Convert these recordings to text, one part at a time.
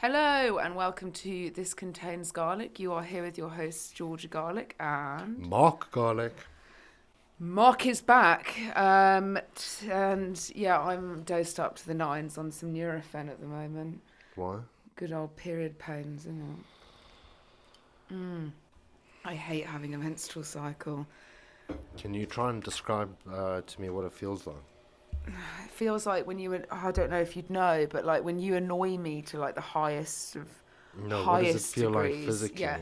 Hello and welcome to This Contains Garlic. You are here with your hosts Georgia Garlic and Mark Garlic. Mark is back. And yeah, I'm dosed up to the nines on some Nurofen at the moment. Why? Good old period pains, isn't it? I hate having a menstrual cycle. Can you try and describe to me what it feels like? It feels like when I don't know if you'd know, but like when you annoy me to like the highest of No, what does it highest feel like degrees. physically? Yeah.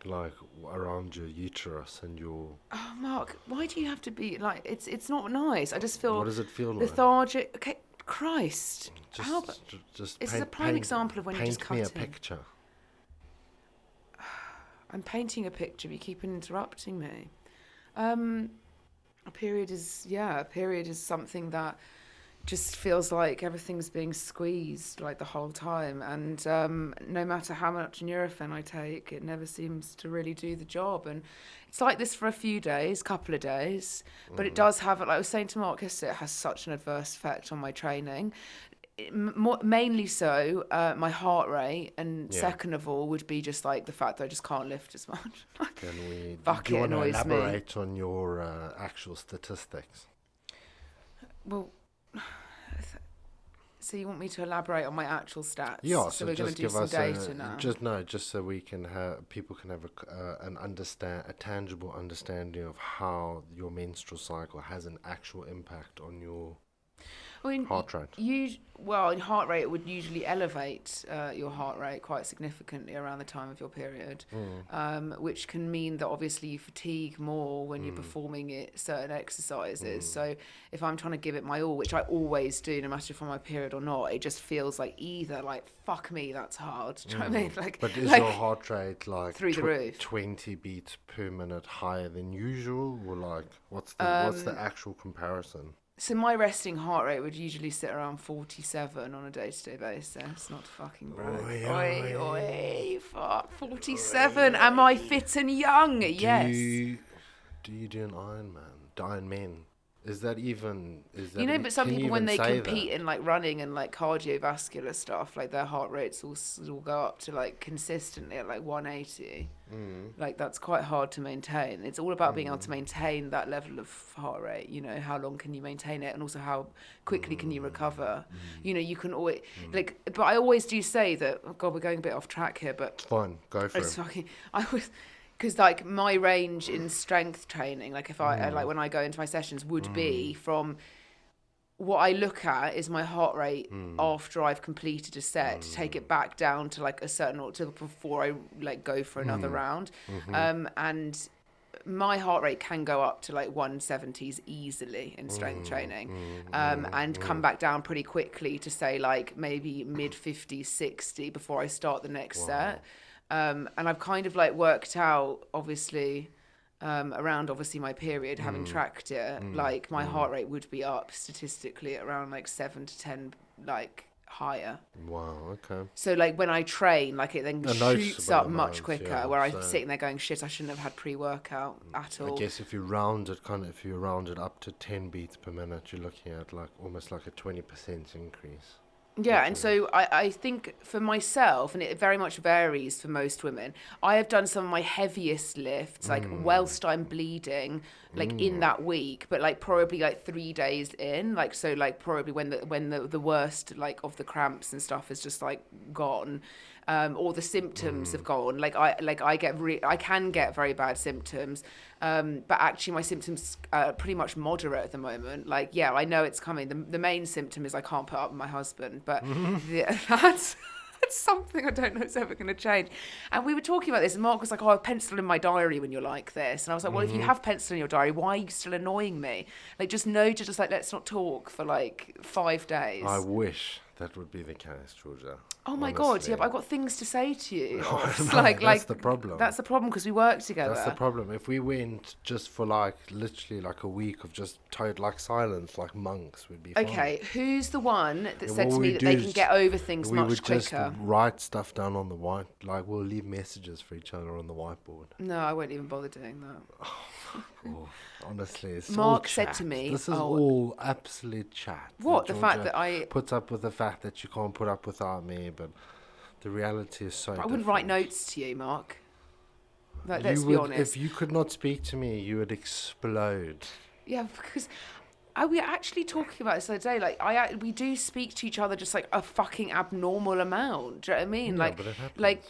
Like around your uterus and your... Oh, Mark, why do you have to be like? It's not nice. I just feel What does it feel like? lethargic. Okay, Christ. Just, How? just This is paint, a prime example of when you just paint me a cut in. picture. I'm painting a picture. But you keep interrupting me. A period is something that just feels like everything's being squeezed like the whole time, and no matter how much Nurofen I take, it never seems to really do the job. And it's like this for a few days, couple of days, but it does have, like I was saying to Mark yesterday, it has such an adverse effect on my training. Mainly so, my heart rate, and Yeah. second of all would be just like the fact that I just can't lift as much. Can we... Fuck, do you it want to annoys me. elaborate on your actual statistics? Well, so you want me to elaborate on my actual stats? Yeah, So so we're going just to do give some us data now. just so we can have people can have a tangible understanding of how your menstrual cycle has an actual impact on your I mean, heart rate. in heart rate, it would usually elevate your heart rate quite significantly around the time of your period, which can mean that obviously you fatigue more when you're performing certain exercises. So if I'm trying to give it my all, which I always do, no matter if I'm on my period or not, it just feels like either like, fuck me, that's hard. Do you know what I mean? Like, But is like, your heart rate like through the roof. 20 beats per minute higher than usual, or like what's the actual comparison? So my resting heart rate would usually sit around 47 on a day-to-day basis. Not to fucking brag. Oi, Oi, oi. oi, fuck. 47. Am I fit and young? Yes. Do you do an Ironman? Is that even... But some can you people, when even they say compete that? in like running and like cardiovascular stuff, like their heart rates will go up to like consistently at like 180. Like that's quite hard to maintain. It's all about being able to maintain that level of heart rate. You know, how long can you maintain it, and also how quickly can you recover. You know, you can always like. But I always do say that. Oh God, we're going a bit off track here, but Fine, go for it's it. fucking. I was. Because like my range in strength training, like if I like when I go into my sessions, would be from what I look at is my heart rate after I've completed a set, to take it back down to like a certain or to before I like go for another round, and my heart rate can go up to like 170s easily in strength training, and come back down pretty quickly to say like maybe mid 50s, 60 before I start the next set. And I've kind of like worked out, obviously, around obviously my period, having tracked it, like my heart rate would be up statistically at around like 7 to 10, like higher. Wow, okay. So like when I train, like it then A shoots noticeable up much amount, quicker, yeah, where I'm so- sitting there going, shit, I shouldn't have had pre-workout at all. I guess if you round it up to 10 beats per minute, you're looking at like almost like a 20% increase. Yeah, and so I think for myself, and it very much varies for most women, I have done some of my heaviest lifts, like whilst I'm bleeding, like in that week, but like probably like 3 days in, like so like probably when the worst like of the cramps and stuff is just like gone. Or the symptoms have gone. I can get very bad symptoms, but actually my symptoms are pretty much moderate at the moment. Like, yeah, I know it's coming. The main symptom is I can't put up with my husband, but that's something I don't know it's ever going to change. And we were talking about this, and Mark was like, "Oh, I've penciled in my diary when you're like this," and I was like, "Well, if you have penciled in your diary, why are you still annoying me? Like, just like let's not talk for like 5 days." I wish that would be the case, Georgia. Oh my God, Honestly. yeah, but I've got things to say to you. No, It's that's the problem. That's the problem because we work together. That's the problem. If we went just for like literally like a week of just total like silence, like monks, we'd be fine. Okay, who's the one that said what to me we that do they can is get over things we much would just quicker? write stuff down on the white, like we'll leave messages for each other on the whiteboard. No, I won't even bother doing that. Oh, honestly, it's Mark all said chat. to me, "This is "Oh, all absolute chat." what? The fact Georgia that I... puts up with the fact fact that you can't put up without me, but the reality is so I different. wouldn't write notes to you, Mark. Like, let's You be would, honest. if you could not speak to me, you would explode. Yeah, because we were actually talking about this the other day. Like, we do speak to each other just like a fucking abnormal amount. Do you know what I mean? Yeah, Like, but it happens. like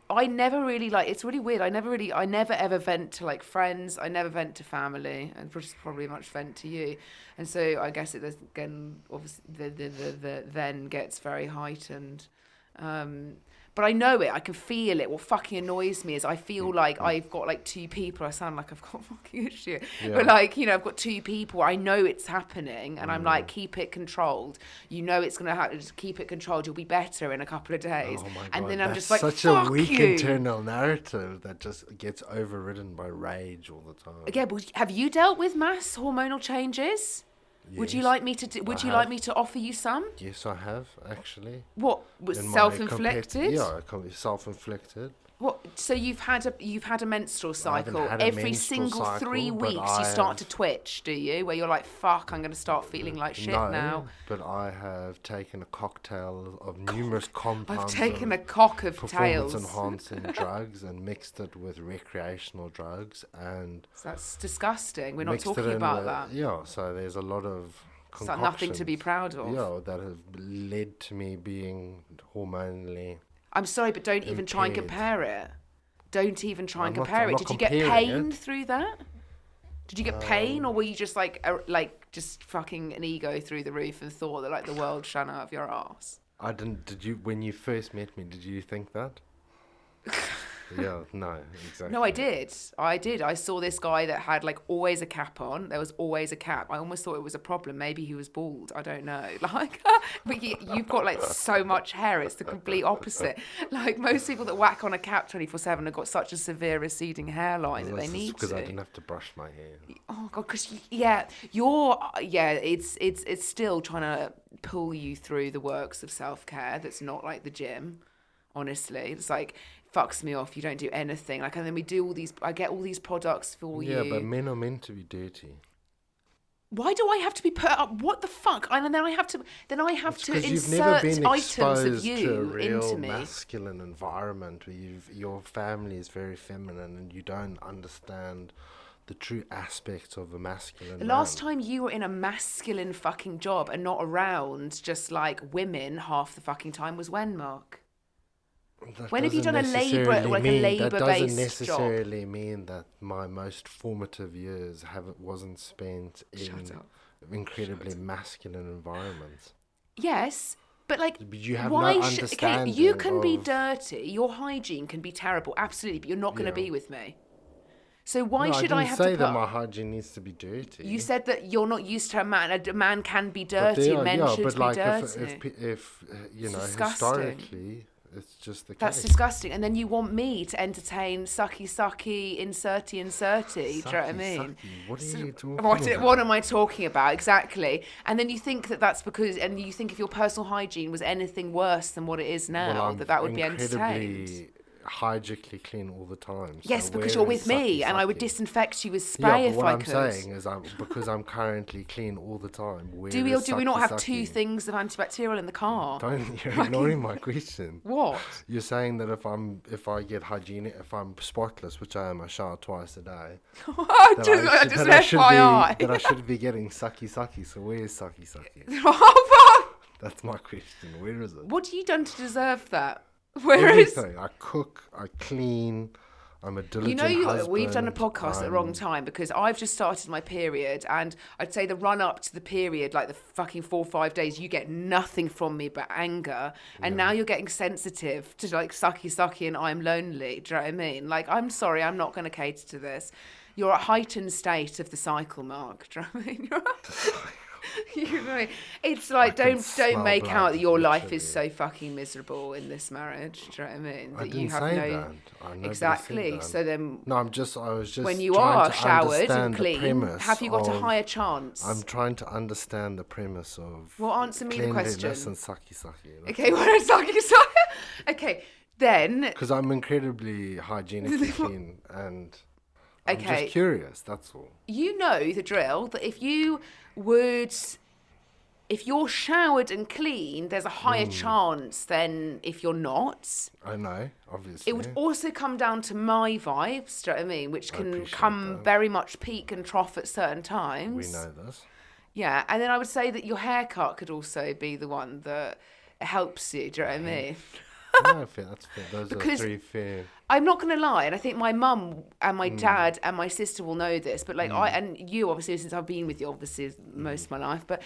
I never really like. It's really weird. I never ever vent to like friends. I never vent to family, and probably much vent to you. And so I guess it again, obviously, the then gets very heightened. But I know it. I can feel it. What fucking annoys me is I feel like I've got like two people. I sound like I've got a fucking issue. Yeah. But like, you know, I've got two people. I know it's happening. And I'm like, keep it controlled. You know it's going to happen. Just keep it controlled. You'll be better in a couple of days. Oh my God, and then I'm that's just like, such fuck a weak you. internal narrative that just gets overridden by rage all the time. Yeah, but have you dealt with mass hormonal changes? Would you Yes, like me to? Would you have. like me to offer you some? Yes, I have actually. What was In my self-inflicted? self-inflicted. What? So you've had a menstrual I haven't cycle. had a Every menstrual single cycle, 3 but weeks, you I start to have- twitch, do you? Where you're like, "Fuck, I'm going to start feeling like shit No, now." but I have taken a cocktail of numerous compounds. I've taken of a cock of tails. performance-enhancing drugs and mixed it with recreational drugs and So that's disgusing. We're not mixed it talking in about with- that. Yeah, so there's a lot of It's like nothing to be concoctions, proud of. Yeah, that have led to me being hormonally. I'm sorry, but don't even try and impaired. compare it. Don't even try and I'm not- compare I'm it. not Did you get comparing pain it. through that? Did you get pain, or were you just like just fucking an ego through the roof and thought that like the world shone out of your ass? I didn't. Did you? When you first met me, did you think that? Yeah. No. Exactly. No, I did. I saw this guy that had like always a cap on. There was always a cap. I almost thought it was a problem. Maybe he was bald. I don't know. Like, but you've got like so much hair. It's the complete opposite. Like most people that whack on a cap 24/7 have got such a severe receding hairline that they need because to. I didn't have to brush my hair. Oh God, because it's still trying to pull you through the works of self-care. That's not like the gym. Honestly, it's like fucks me off. You don't do anything. Like, and then we do all these. I get all these products for you. Yeah, but men are meant to be dirty. Why do I have to be put up? What the fuck? And then I have to. Then I have to Because you've never insert been items exposed of to a you real into me. masculine environment where your family is very feminine and you don't understand the true aspects of a masculine. The last time you were in a masculine fucking job and not around just like women half the fucking time was when, Mark? When have you done a labour, like a labour-based That doesn't job? necessarily mean that my most formative years wasn't spent in Shut up. incredibly masculine environments. Yes, but like, But you have why no okay, understanding you can be of- dirty, your hygiene can be terrible, absolutely, but you're not going to Yeah. be with me. So why No, should I I didn't have say to that put? my hygiene needs to be dirty. You said that you're not used to a man. A man can be But dirty, there and are- men yeah, should but be like dirty. if you know, disgusting. historically, it's just the That's case. disgusting. And then you want me to entertain sucky, inserty. Do you know what I Sucky, mean? sucky. What are you talking What about? am I talking about? Exactly. And then you think that that's because, and you think if your personal hygiene was anything worse than what it is now, Well, I'm that would be entertained. incredibly hygienically clean all the time. So Yes, because where you're is with me, sucky, and I would sucky? disinfect you with Yeah, spray but if what I I'm could. saying is, because I'm currently clean all the time. Where Do we or is do we not sucky, have two sucky? things of antibacterial in the car? Don't, you're ignoring my question. What? You're saying that if I get hygienic, if I'm spotless, which I am, I shower twice a day. just that an I should FYI. be, that I should be getting sucky. So where is sucky? Oh, fuck. That's my question. Where is it? What have you done to deserve that? Where is? Everything. I cook. I clean. I'm a You diligent know, husband. we've done a podcast at the wrong time because I've just started my period, and I'd say the run up to the period, like the fucking 4 or 5 days, you get nothing from me but anger, and now you're getting sensitive to like sucky, and I'm lonely. Do you know what I mean? Like, I'm sorry, I'm not going to cater to this. You're a heightened state of the cycle, Mark. Do you know what I mean? You know what I mean? It's like can smell don't make blood, out that your life is literally. so fucking miserable in this marriage. Do you know what I mean? I That didn't you have say no that. I nobody exactly. said that. So then, No, I was just when you trying are to showered and understand the clean, premise have you got a of- higher chance? I'm trying to understand the premise of Well, answer me the cleanliness question. and sucky. Okay, well, it's sucky. Okay, then. Because I'm incredibly hygienically clean and I'm Okay. just curious, that's all. You know the drill that if you would if you're showered and clean, there's a higher chance than if you're not. I know, obviously. It would also come down to my vibes, do you know what I mean? Which I can appreciate come that. very much peak and trough at certain times. We know this. Yeah, and then I would say that your haircut could also be the one that helps you, do you know what I mean? No, fair, that's fair. Those Because are three fair. I'm not going to lie, and I think my mum and my dad and my sister will know this, but like and you obviously, since I've been with you obviously most of my life, but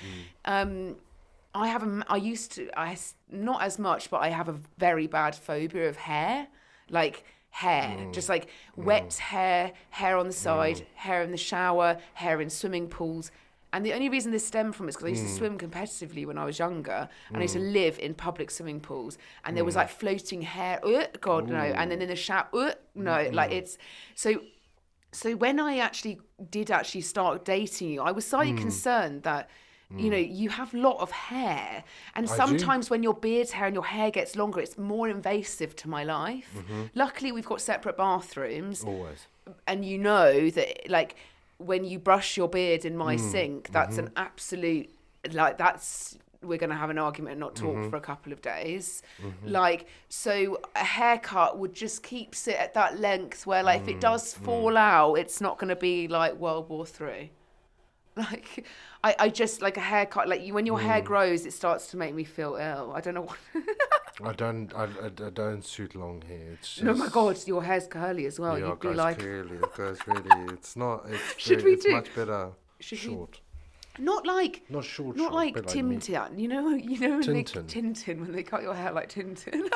not as much, but I have a very bad phobia of hair, like hair, just like wet hair, hair on the side, hair in the shower, hair in swimming pools. And the only reason this stemmed from is because I used to swim competitively when I was younger, and I used to live in public swimming pools, and there was like floating hair, God no, and then in the shower, no, like it's so. So when I did start dating you, I was slightly concerned that, you know, you have a lot of hair, and sometimes when your beard's hair and your hair gets longer, it's more invasive to my life. Luckily, we've got separate bathrooms. Always. And you know that, like, when you brush your beard in my sink, that's an absolute, like, we're going to have an argument and not talk for a couple of days. Like, so a haircut would just keeps it at that length where, like, if it does fall out, it's not going to be like World War III. Like, I just, like, a haircut, like, when your hair grows, it starts to make me feel ill. I don't know what. I don't suit long hair. It's just, No, my God, your hair's curly as well. Yeah, You'd be it goes like, curly. It goes really. It's not. It's much better. Short. not like Not short. Not short, like but Tintin. You know when Tintin. Tintin when they cut your hair like Tintin.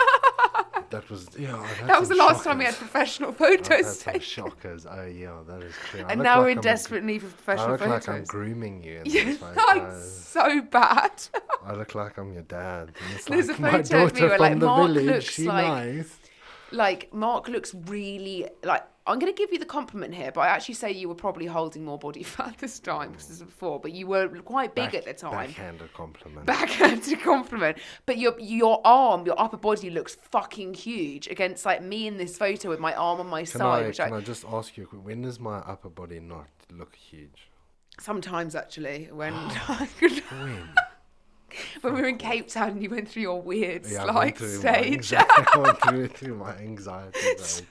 That was That was the last time we had professional photos Some taken. shockers. Oh yeah, that is true. And now we're in desperate need for professional I look photos. like I'm grooming you. In Yeah, these like photos. so bad. I look like I'm your dad. And it's There's like a my photo of me daughter where, from like, the Mark village. looks She like- nice. Like, Mark looks really, like, I'm going to give you the compliment here, but I actually say you were probably holding more body fat this time because this was before, but you were quite big at the time. Backhanded compliment. Backhanded compliment. But your arm, your upper body looks fucking huge against, like, me in this photo with my arm on my side. Can I just ask you, when does my upper body not look huge? Sometimes, actually, when When? when we were in Cape Town and you went through your weird Yeah, slide stage. I went through my anxiety phase.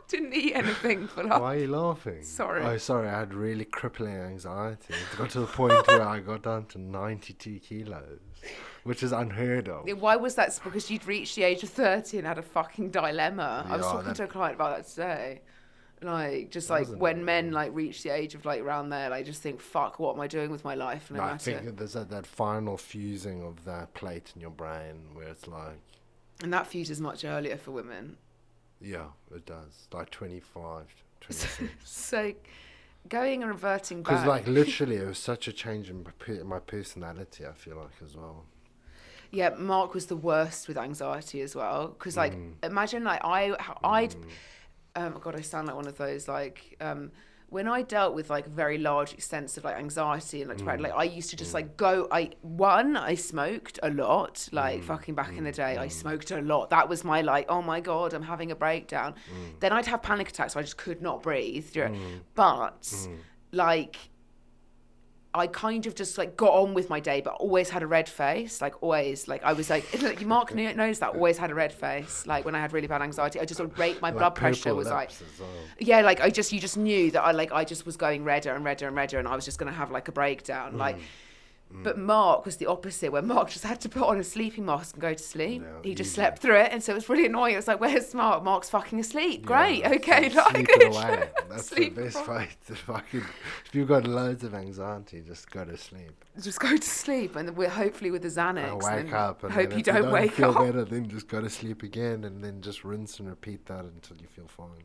Didn't eat anything for like... Why are you laughing? Sorry. Oh, sorry. I had really crippling anxiety. It got to the point where I got down to 92 kilos, which is unheard of. Why was that? It's because you'd reached the age of 30 and had a fucking dilemma. I was Yeah, talking to a client about that today. Like, just like wasn't when it? men like reach the age of like around there, like just think, fuck, what am I doing with my life? No I matter. think there's that final fusing of that plate in your brain where it's like, And that fuses much earlier for women. yeah, it does. Like 25, 26. So going and reverting Because, back. like, literally, it was such a change in my personality, I feel like, as well. Yeah, Mark was the worst with anxiety as well. Because, like, imagine, like, I'd... Oh, God, I sound like one of those, like... when I dealt with, like, very large, extensive, like, anxiety and, like, depression, like, I used to just, like, go... I smoked a lot. Like, fucking back in the day, I smoked a lot. That was my, like, oh, my God, I'm having a breakdown. Then I'd have panic attacks, so I just could not breathe. But, like... I kind of just like got on with my day, but always had a red face. Like always, like I was like, Mark knows that. Always had a red face. Like when I had really bad anxiety, I just would rate my Like blood pressure purple was like, lips as well. yeah, like you just knew that I just was going redder and redder and redder, and I was just gonna have like a breakdown. Like, but Mark was the opposite, where Mark just had to put on a sleeping mask and go to sleep. Yeah, He just easy. slept through it, and so it was really annoying. It was like, where's Mark? Mark's fucking asleep. Great, Yeah, okay, so like sleep it away. That's Sleep the best it way to fucking. If you've got loads of anxiety, just go to sleep. just go to sleep, and we're hopefully with the Xanax. And wake and up. And hope then you if don't wake feel up. better, then just go to sleep again, and then just rinse and repeat that until you feel fine.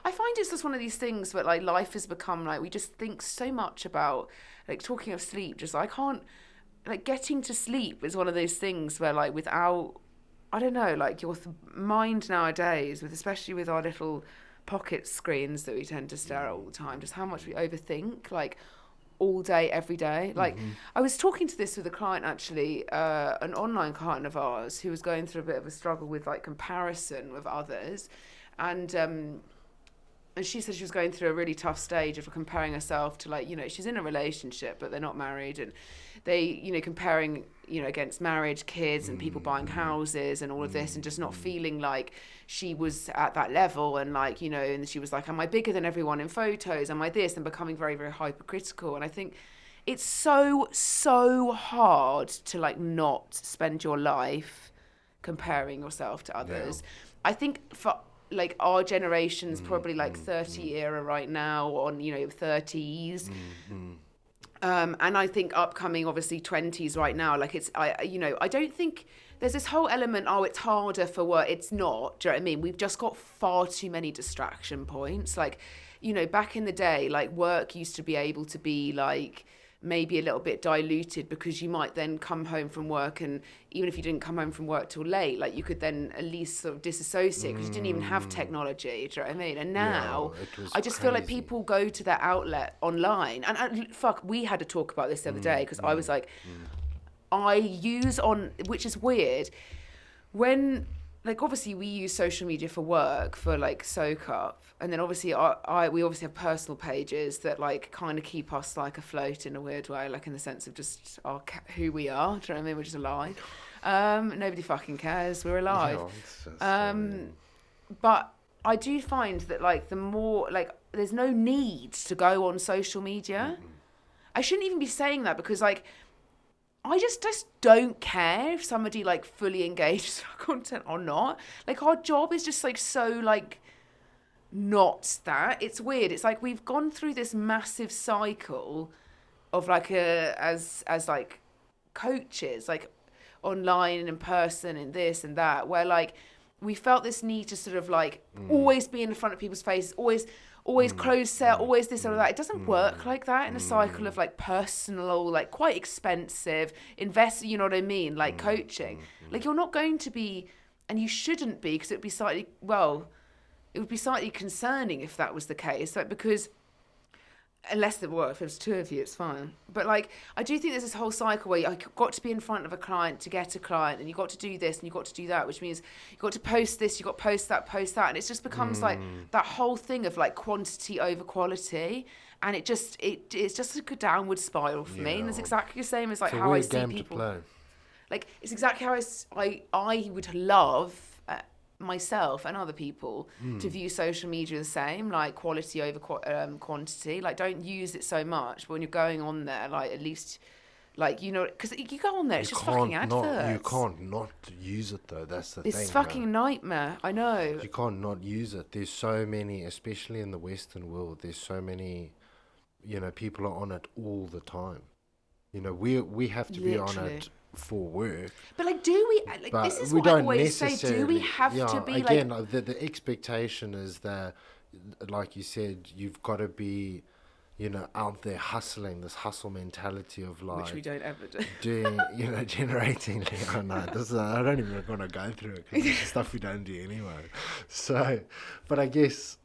I find it's just one of these things where like life has become like we just think so much about like talking of sleep. Just I can't like getting to sleep is one of those things where like without I don't know like your mind nowadays with especially with our little pocket screens that we tend to stare at all the time. Just how much we overthink like all day every day. Like I was talking to this with a client actually, an online client of ours who was going through a bit of a struggle with like comparison with others, and and she said she was going through a really tough stage of comparing herself to, like, you know, she's in a relationship but they're not married, and they, you know, comparing, you know, against marriage, kids, and people buying houses and all of this, and just not feeling like she was at that level, and, like, you know, and she was like, am I bigger than everyone in photos, am I this, and becoming very, very hypercritical. And I think it's so hard to, like, not spend your life comparing yourself to others. I think for, like, our generation's probably like 30 era right now, on, you know, 30s. And I think upcoming, obviously, 20s right now. Like, it's, you know, I don't think there's this whole element, oh, it's harder for work. It's not. Do you know what I mean? We've just got far too many distraction points. Like, you know, back in the day, like, work used to be able to be, like, maybe a little bit diluted, because you might then come home from work, and even if you didn't come home from work till late, like, you could then at least sort of disassociate, because you didn't even have technology. Do you know what I mean? And now I just feel like people go to their outlet online, and fuck, we had to talk about this the other day, because I was like, I use on, which is weird, when, like, obviously we use social media for work, for, like, soak up, and then obviously we obviously have personal pages that, like, kind of keep us, like, afloat in a weird way, like, in the sense of just who we are. Do you know what I mean? We're just alive. Nobody fucking cares. We're alive. But I do find that, like, the more, like, there's no need to go on social media. I shouldn't even be saying that, because, like, I just don't care if somebody, like, fully engages with our content or not. Like, our job is just, like, so, like, not that. It's weird. It's like we've gone through this massive cycle of, like, as like coaches, like, online and in person and this and that, where, like, we felt this need to sort of, like, always be in front of people's faces, always close set, always this or that. It doesn't work like that in a cycle of, like, personal, like, quite expensive invest, you know what I mean, like, coaching. Like, you're not going to be, and you shouldn't be, because it would be slightly concerning if that was the case, like, because unless if there's two of you, it's fine. But, like, I do think there's this whole cycle where you've got to be in front of a client to get a client, and you've got to do this and you've got to do that, which means you've got to post this, you've got to post that, and it just becomes like that whole thing of, like, quantity over quality, and it's just like a downward spiral for me. And it's exactly the same as, like, how I see people. Like, it's exactly how I would love myself and other people to view social media the same, like, quality over quantity. Like, don't use it so much, but when you're going on there, like, at least, like, you know, because you go on there, it's just fucking adverts. You can't not use it, though. That's the thing. It's fucking nightmare. I know. You can't not use it. There's so many, especially in the Western world, there's so many, you know, people are on it all the time. You know, we have to be on it for work. But, like, do we, like, this is what I always say, do we have to be, again, like, the expectation is that, like you said, you've got to be, you know, out there hustling, this hustle mentality of, like, which we don't ever do, doing, you know, generating. I don't even want to go through it, because it's stuff we don't do anyway. So, but I guess,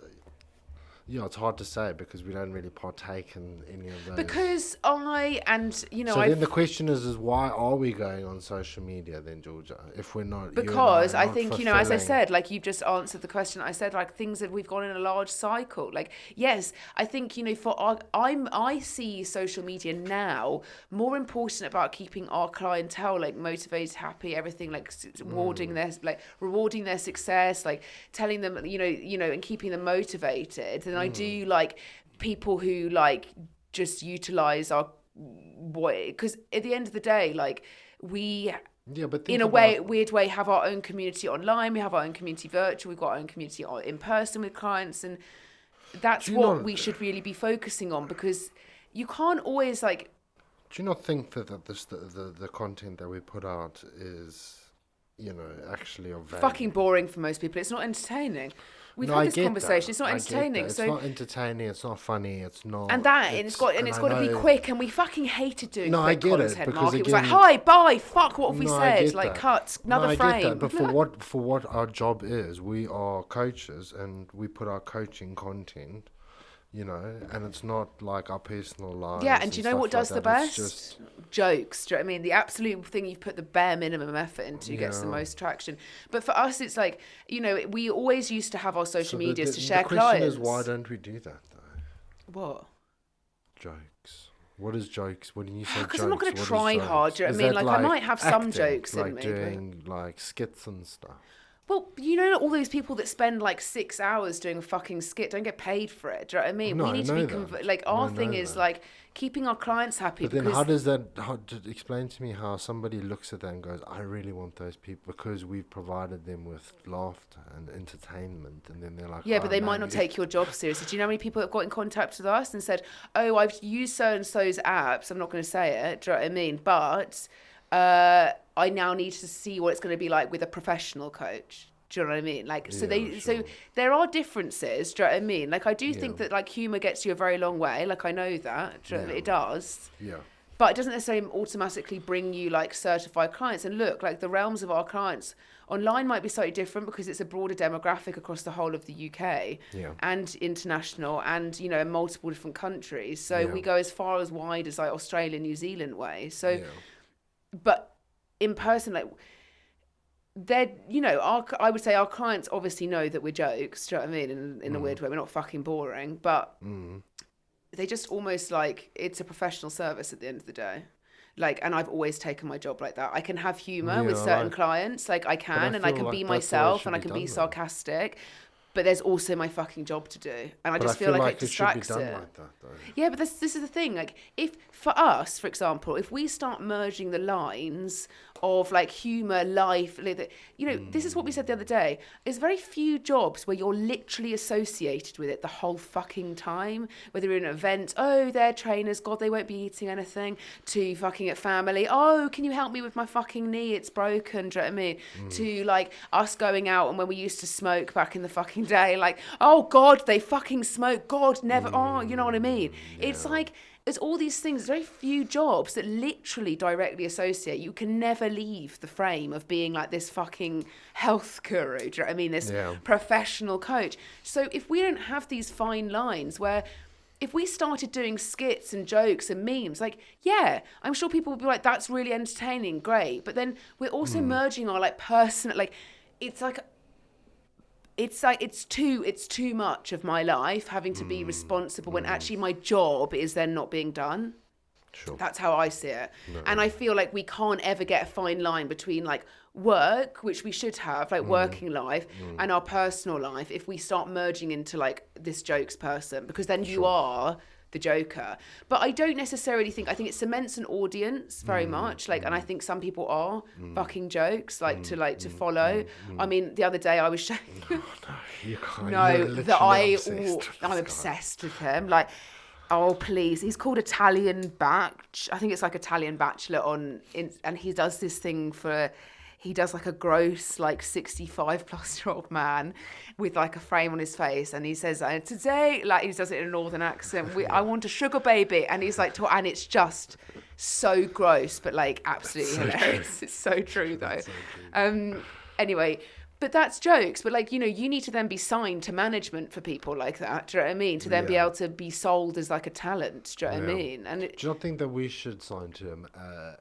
yeah, it's hard to say, because we don't really partake in any of those. Because you know, so then the question is why are we going on social media then, Georgia, if we're not? Because I think, you know, as I said, like, you've just answered the question. I said, like, things that we've gone in a large cycle. Like, yes, I think, you know, I see social media now more important about keeping our clientele, like, motivated, happy, everything, like, rewarding their success, like, telling them, you know, and keeping them motivated, than I do, like, people who, like, just utilize our because at the end of the day, like, we in a weird way have our own community online, we have our own community virtual, we've got our own community in person with clients, and that's what we should really be focusing on, because you can't always, like, do you not think that the content that we put out is, you know, actually of value? Fucking boring for most people. It's not entertaining. We've had this conversation. That. It's not entertaining. It's not entertaining. It's not funny. It's not. And it's got to be quick. And we fucking hated doing quick content. Mark, it was like, hi, bye, fuck. What have we said? Like, cut, another frame. I get that. But for what our job is, we are coaches, and we put our coaching content you know, and it's not like our personal lives. Yeah, and do you know what does the best? Just, jokes. Do you know what I mean? The absolute thing you've put the bare minimum effort into gets the most traction. But for us, it's like, you know, we always used to have our social medias to share the question clients. is, why don't we do that though? What? Jokes. What is jokes? When you say jokes, Because I'm not going to what try is jokes? hard. Do you know what I mean? Like I might have some acting, jokes in like me. doing like skits and stuff. Well, you know, all those people that spend like 6 hours doing a fucking skit don't get paid for it. Do you know what I mean? No, we need to be like our thing is like keeping our clients happy. But then how does that? Explain to me how somebody looks at that and goes, "I really want those people," because we've provided them with laughter and entertainment, and then they're like, yeah, but they might not take your job seriously. Do you know how many people have got in contact with us and said, "Oh, I've used so and so's apps. I'm not going to say it." Do you know what I mean? But I now need to see what it's going to be like with a professional coach. Do you know what I mean? Like, so so there are differences. Do you know what I mean? Like, I do think that like humor gets you a very long way. Like, I know that it does. Yeah. But it doesn't necessarily automatically bring you like certified clients. And look, like the realms of our clients online might be slightly different because it's a broader demographic across the whole of the UK and international and, you know, in multiple different countries. So we go as far as wide as like Australia, New Zealand way. So, but in person, like, they're, you know, I would say our clients obviously know that we're jokes, do you know what I mean? In a weird way, we're not fucking boring, but they just almost like it's a professional service at the end of the day. Like, and I've always taken my job like that. I can have humour with certain clients, like I can, and I can be myself and I can be sarcastic. But there's also my fucking job to do, and I just feel like it distracts it. Like that, yeah, but this is the thing. Like, if for us, for example, if we start merging the lines of like humor, life, you know, this is what we said the other day. There's very few jobs where you're literally associated with it the whole fucking time. Whether you're in an event, oh, they're trainers, God, they won't be eating anything. To fucking at family, oh, can you help me with my fucking knee? It's broken. Do you know what I mean? To like us going out and when we used to smoke back in the fucking day, like, oh God, they fucking smoke. God, never. Oh, you know what I mean? It's like. There's all these things, very few jobs that literally directly associate. You can never leave the frame of being like this fucking health guru, do you know what I mean? This professional coach. So if we don't have these fine lines where if we started doing skits and jokes and memes, like, yeah, I'm sure people would be like, that's really entertaining, great. But then we're also merging our like personal, like, it's too much of my life having to be responsible when actually my job is then not being done. Sure. That's how I see it. No. And I feel like we can't ever get a fine line between like work, which we should have, like working life, and our personal life if we start merging into like this jokes person, because then you are the joker. But I don't necessarily think, I think it cements an audience very much, like, and I think some people are fucking jokes, like to follow. I mean, the other day I was showing I'm obsessed with him, like, oh please, he's called Italian Batch, I think it's like Italian Bachelor and he does this thing for, he does like a gross like 65 plus year old man with like a frame on his face, and he says today, like he does it in a northern accent, I want a sugar baby, and he's like and it's just so gross but like absolutely hilarious. It's so true though. Anyway, but that's jokes, but like, you know, you need to then be signed to management for people like that, do you know what I mean, to then be able to be sold as like a talent, do you know what I mean? And do you not think that we should sign to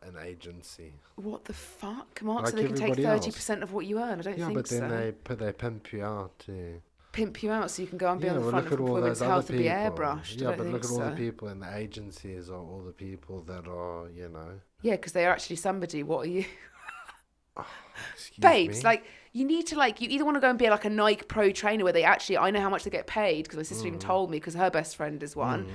an agency? What the fuck, Mark? Like so they can take 30% of what you earn? I don't think so. Yeah, but then they pimp you out too. Pimp you out so you can go and be on the front of Women's Health and be airbrushed. Yeah, but look at all the people in the agencies, or all the people that are, you know. Yeah, because they are actually somebody. What are you? Excuse Babes, me? like, you need to, like, you either want to go and be like a Nike pro trainer where they actually, I know how much they get paid because my sister even told me, because her best friend is one.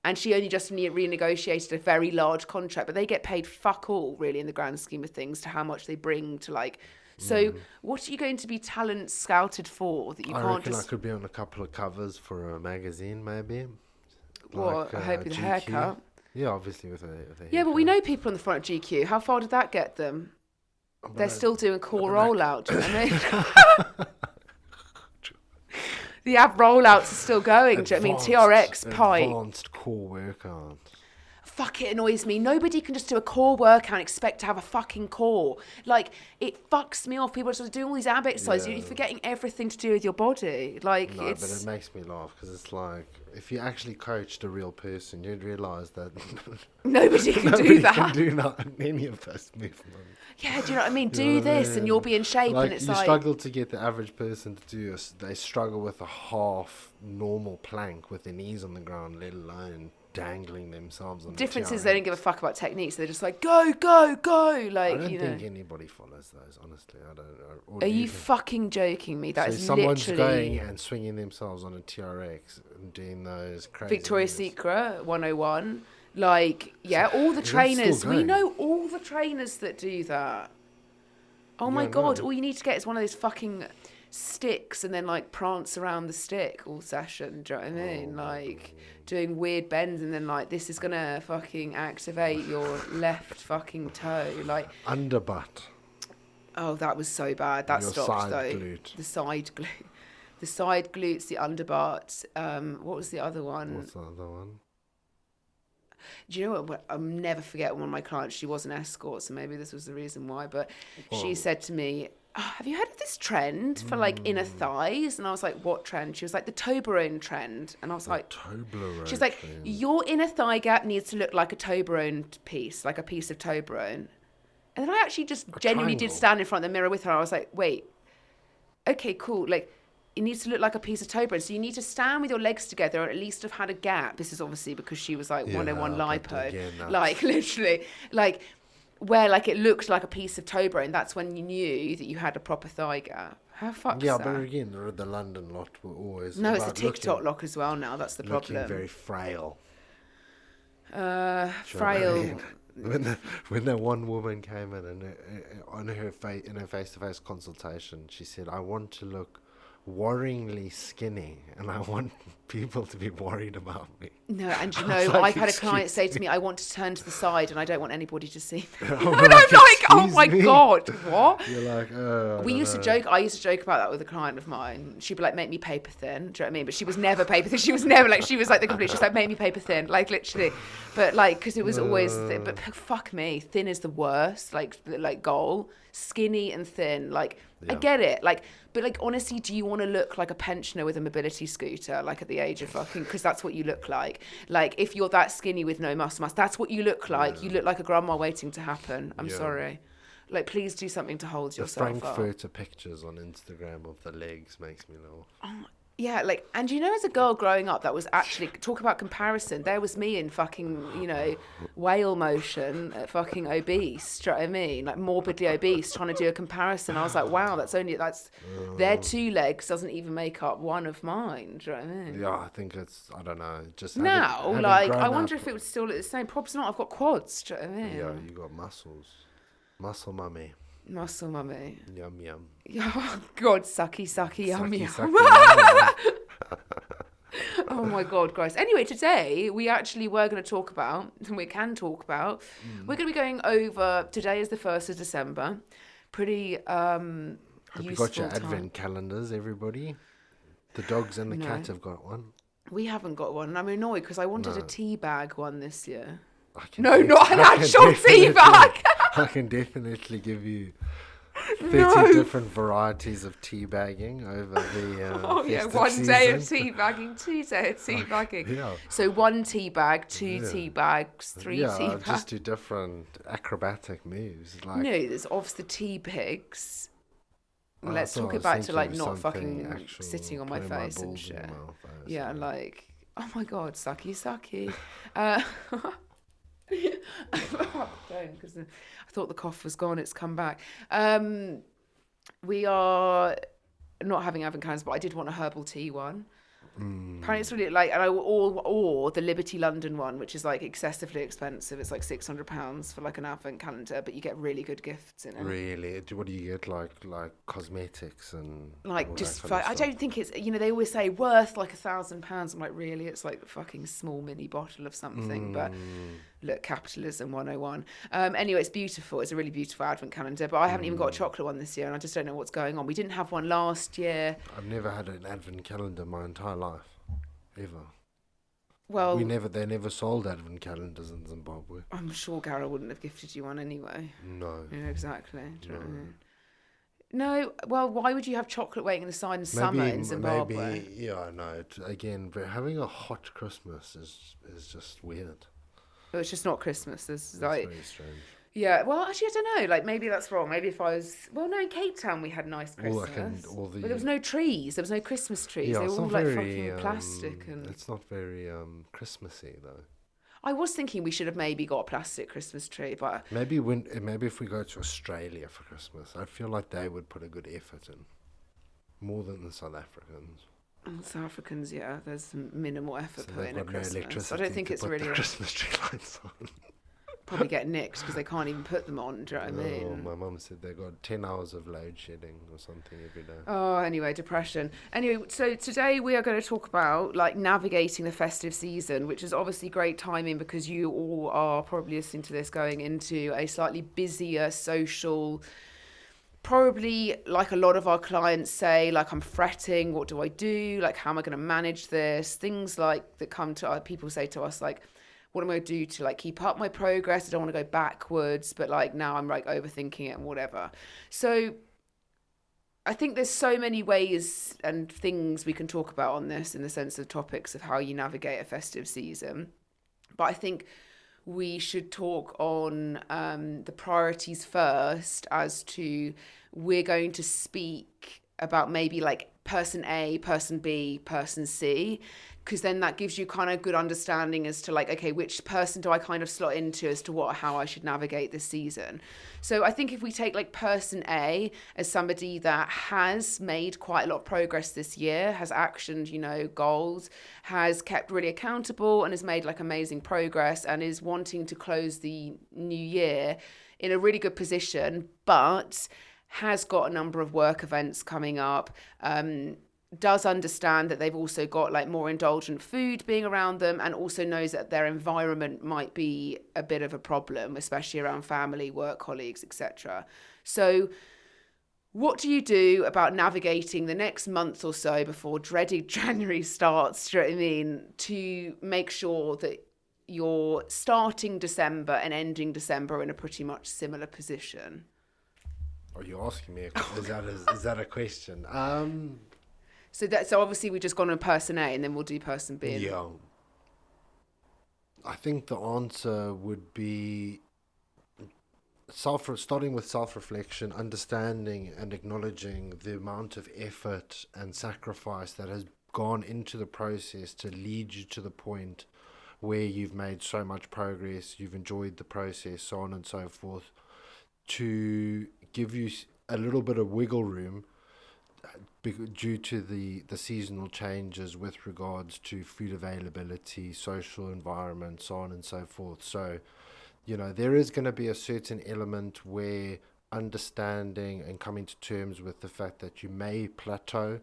And she only just renegotiated a very large contract, but they get paid fuck all, really, in the grand scheme of things, to how much they bring to, like... So what are you going to be talent scouted for that you can't reckon just... I could be on a couple of covers for a magazine, maybe. What? Like, I hope with a haircut. Yeah, obviously with a haircut. Yeah, but we know people on the front of GQ. How far did that get them? They're still doing core rollout, do you know what I mean? The ab rollouts are still going. Do you know what I mean? TRX pipe. Advanced core workout. fuck, it annoys me. Nobody can just do a core workout and expect to have a fucking core. Like, it fucks me off. People are sort of doing all these ab exercises. You're forgetting everything to do with your body. Like, No, but it makes me laugh because it's like, if you actually coached a real person, you'd realise that nobody can do nobody that. can do not any of those movements. Yeah, do you know what I mean? You Do know what I this mean? and you'll be in shape. Like, And it's you like... struggle to get the average person to do they struggle with a half normal plank with their knees on the ground, let alone dangling themselves on the difference is TRX. they don't give a fuck about techniques. They're just like, go, go, go. Like, I don't you think know. anybody follows those, honestly. I don't know. Or Are you even- fucking joking me? That so is someone's literally... going and swinging themselves on a TRX and doing those crazy Victoria's moves. Secret 101. Like, yeah, all the Is that still trainers. We going? know all the trainers that do that. Oh my Yeah, God, no. all you need to get is one of those fucking sticks and then like prance around the stick all session. Do you know what I mean? Like doing weird bends and then like, this is going to fucking activate your left fucking toe. Like, Underbutt. oh, that was so bad. That Your stopped side though. glute. The side glute. The side glutes, the underbutt. What was the other one? What's the other one? Do you know what? I'll never forget one of my clients. She was an escort, so maybe this was the reason why. But she said to me, oh, have you heard of this trend for like inner thighs? And I was like, what trend? She was like, the Toblerone trend. And I was like, Toblerone. she's like, trend. your inner thigh gap needs to look like a Toblerone piece, like a piece of Toblerone. And then I actually just genuinely did triangle. stand in front of the mirror with her. I was like, wait, okay, cool. Like, it needs to look like a piece of Toblerone. So you need to stand with your legs together or at least have had a gap. This is obviously because she was like 101 but lipo. again, that's- Like, literally, like, where like it looked like a piece of Toblerone. That's when you knew that you had a proper thigh gap. How fuck's Yeah, that? but again, the London lot were always No, it's the about TikTok looking, lock as well now. That's the looking problem. very frail. Frail. When that one woman came in and in her face-to-face consultation, she said, "I want to look worryingly skinny, and I want people to be worried about me." No, and you I know, was like, I've had a client "Excuse say to me, I want to turn to the side and I don't want anybody to see me. I'm And like, I'm like, oh "Excuse my me?" God, what? You're like, We used to joke. I used to joke about that with a client of mine. She'd be like, "Make me paper thin." Do you know what I mean? But she was never paper thin. She was never like. She was like the complete. She was like, "Make me paper thin," like literally. But like, because it was always. But fuck me, thin is the worst. Like goal, skinny and thin. Like I Yeah. get it. Like, but like honestly, do you want to look like a pensioner with a mobility scooter? Like at the age of fucking, because that's what you look like. Like if you're that skinny with no muscle mass, that's what you look like. You look like a grandma waiting to happen. I'm Yeah. sorry. Like, please do something to hold the yourself up. Frankfurter pictures on Instagram of the legs makes me laugh. Yeah, like, and you know, as a girl growing up, that was actually, talk about comparison. There was me in fucking, you know, whale motion, fucking obese. Do you know what I mean? Like morbidly obese, trying to do a comparison. I was like, wow, that's their two legs doesn't even make up one of mine. Do you know what I mean? Yeah, I think it's, I don't know, just Now, having like, grown I wonder up- if it would still look the same. Probably not. I've got quads. Do you know what I mean? Yeah, you got muscles. Muscle mummy. Muscle mummy. Yum yum. Oh, God, sucky, yum, Sucky, yum. sucky, yum, Oh my God, gross. Anyway, today we actually were going to talk about, and we can talk about, we're going to be going over, today is the 1st of December, pretty Hope you useful got your time. advent calendars, everybody. The dogs and the No. cat have got one. We haven't got one, and I'm annoyed because I wanted a No. tea bag one this year. I can No, def- not an I can actual tea definitely- bag. I can definitely give you 30 No. different varieties of tea bagging over the Oh yeah, festive one day of season. tea bagging, 2 days of tea bagging. Yeah. So 1 tea bag, 2 Yeah. tea bags, 3 tea Yeah, bags. just do different acrobatic moves. Like, No, there's obviously the tea pigs. Oh, Let's I thought talk I was it back to thinking like of not something fucking actual, sitting on my putting face and balls in your shit. mouth, Yeah, something. like, oh my God, sucky. Because I thought the cough was gone. It's come back. We are not having advent calendars, but I did want a herbal tea one. Apparently it's really like, or the Liberty London one, which is like excessively expensive. It's like £600 for like an advent calendar, but you get really good gifts in it. Really? What do you get? Like cosmetics and Like all just, that kind of I stuff? don't think it's, you know, they always say worth like £1,000. I'm like, really? It's like a fucking small mini bottle of something. But look, capitalism 101. Anyway, it's beautiful. It's a really beautiful advent calendar, but I haven't even got a chocolate one this year, and I just don't know what's going on. We didn't have one last year. I've never had an advent calendar my entire life, ever. Well, They never sold advent calendars in Zimbabwe. I'm sure Gareth wouldn't have gifted you one anyway. No. Yeah, exactly. Do you know No. what I mean? No, well, why would you have chocolate waiting in the side in summer in Zimbabwe? Yeah, no. Again, but having a hot Christmas is just weird. Well, it's just not Christmas. There's It's like, very strange. yeah. Well, actually, I don't know. Like, maybe that's wrong. Maybe if I was, well, no, in Cape Town we had nice Christmas, but there was no trees. There was no Christmas trees. Yeah, They it's were all not like very, fucking plastic and. It's not very Christmassy though. I was thinking we should have maybe got a plastic Christmas tree, but Maybe if we go to Australia for Christmas, I feel like they would put a good effort in, more than the South Africans. South Africans, yeah, there's minimal effort So put in they've at got no Christmas. I electricity don't think to it's put really the Christmas tree lights on. probably get nicked because they can't even put them on. Do you know what I Oh, mean? my mum said they got 10 hours of load shedding or something every day. Oh, anyway, depression. Anyway, so today we are going to talk about like navigating the festive season, which is obviously great timing because you all are probably listening to this going into a slightly busier social. Probably like a lot of our clients say, like, I'm fretting, what do I do? Like, how am I going to manage this? Things like that come to people say to us, like, what am I going to do to like keep up my progress? I don't want to go backwards, but like now I'm like overthinking it and whatever. So I think there's so many ways and things we can talk about on this in the sense of topics of how you navigate a festive season. But I think we should talk on the priorities first as to we're going to speak about maybe like person A, person B, person C, because then that gives you kind of good understanding as to like, okay, which person do I kind of slot into as to how I should navigate this season. So I think if we take like person A as somebody that has made quite a lot of progress this year, has actioned, goals, has kept really accountable and has made like amazing progress and is wanting to close the new year in a really good position, but has got a number of work events coming up, does understand that they've also got like more indulgent food being around them, and also knows that their environment might be a bit of a problem, especially around family, work colleagues, etc. So what do you do about navigating the next month or so before dreaded January starts, do you know what I mean, to make sure that you're starting December and ending December in a pretty much similar position? Are you asking me? Is that a question? So obviously we've just gone on person A and then we'll do person B. Yeah. I think the answer would be starting with self-reflection, understanding and acknowledging the amount of effort and sacrifice that has gone into the process to lead you to the point where you've made so much progress, you've enjoyed the process, so on and so forth, to give you a little bit of wiggle room due to the seasonal changes with regards to food availability, social environment, so on and so forth. So, there is going to be a certain element where understanding and coming to terms with the fact that you may plateau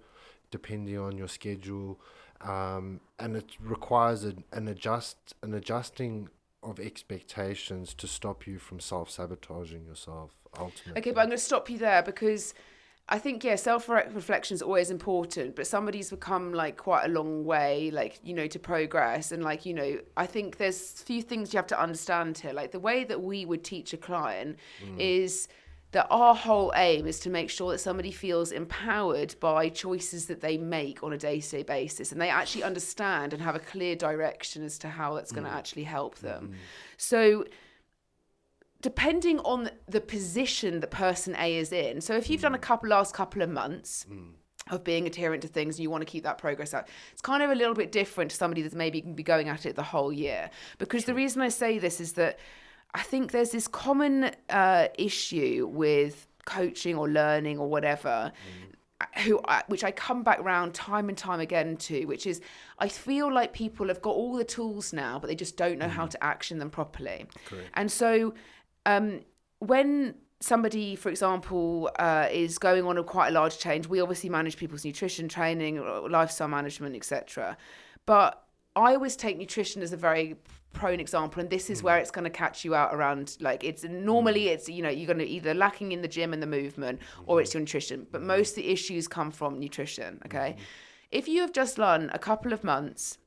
depending on your schedule, and it requires an adjusting of expectations to stop you from self-sabotaging yourself ultimately. Okay, but I'm going to stop you there because I think, self-reflection is always important, but somebody's become like quite a long way, like, to progress. And like, I think there's a few things you have to understand here. Like the way that we would teach a client is that our whole aim is to make sure that somebody feels empowered by choices that they make on a day-to-day basis, and they actually understand and have a clear direction as to how that's going to actually help them. So depending on the position that person A is in, so if you've done last couple of months of being adherent to things and you want to keep that progress up, it's kind of a little bit different to somebody that's maybe can be going at it the whole year. Because the reason I say this is that I think there's this common issue with coaching or learning or whatever, which I come back around time and time again to, which is I feel like people have got all the tools now, but they just don't know how to action them properly. Correct. And so when somebody, for example, is going on quite a large change, we obviously manage people's nutrition training, lifestyle management, etc. But I always take nutrition as a very prone example, and this is where it's going to catch you out around, like, it's normally it's you're going to either lacking in the gym and the movement, or it's your nutrition, but most of the issues come from nutrition. Okay. if you have just done a couple of months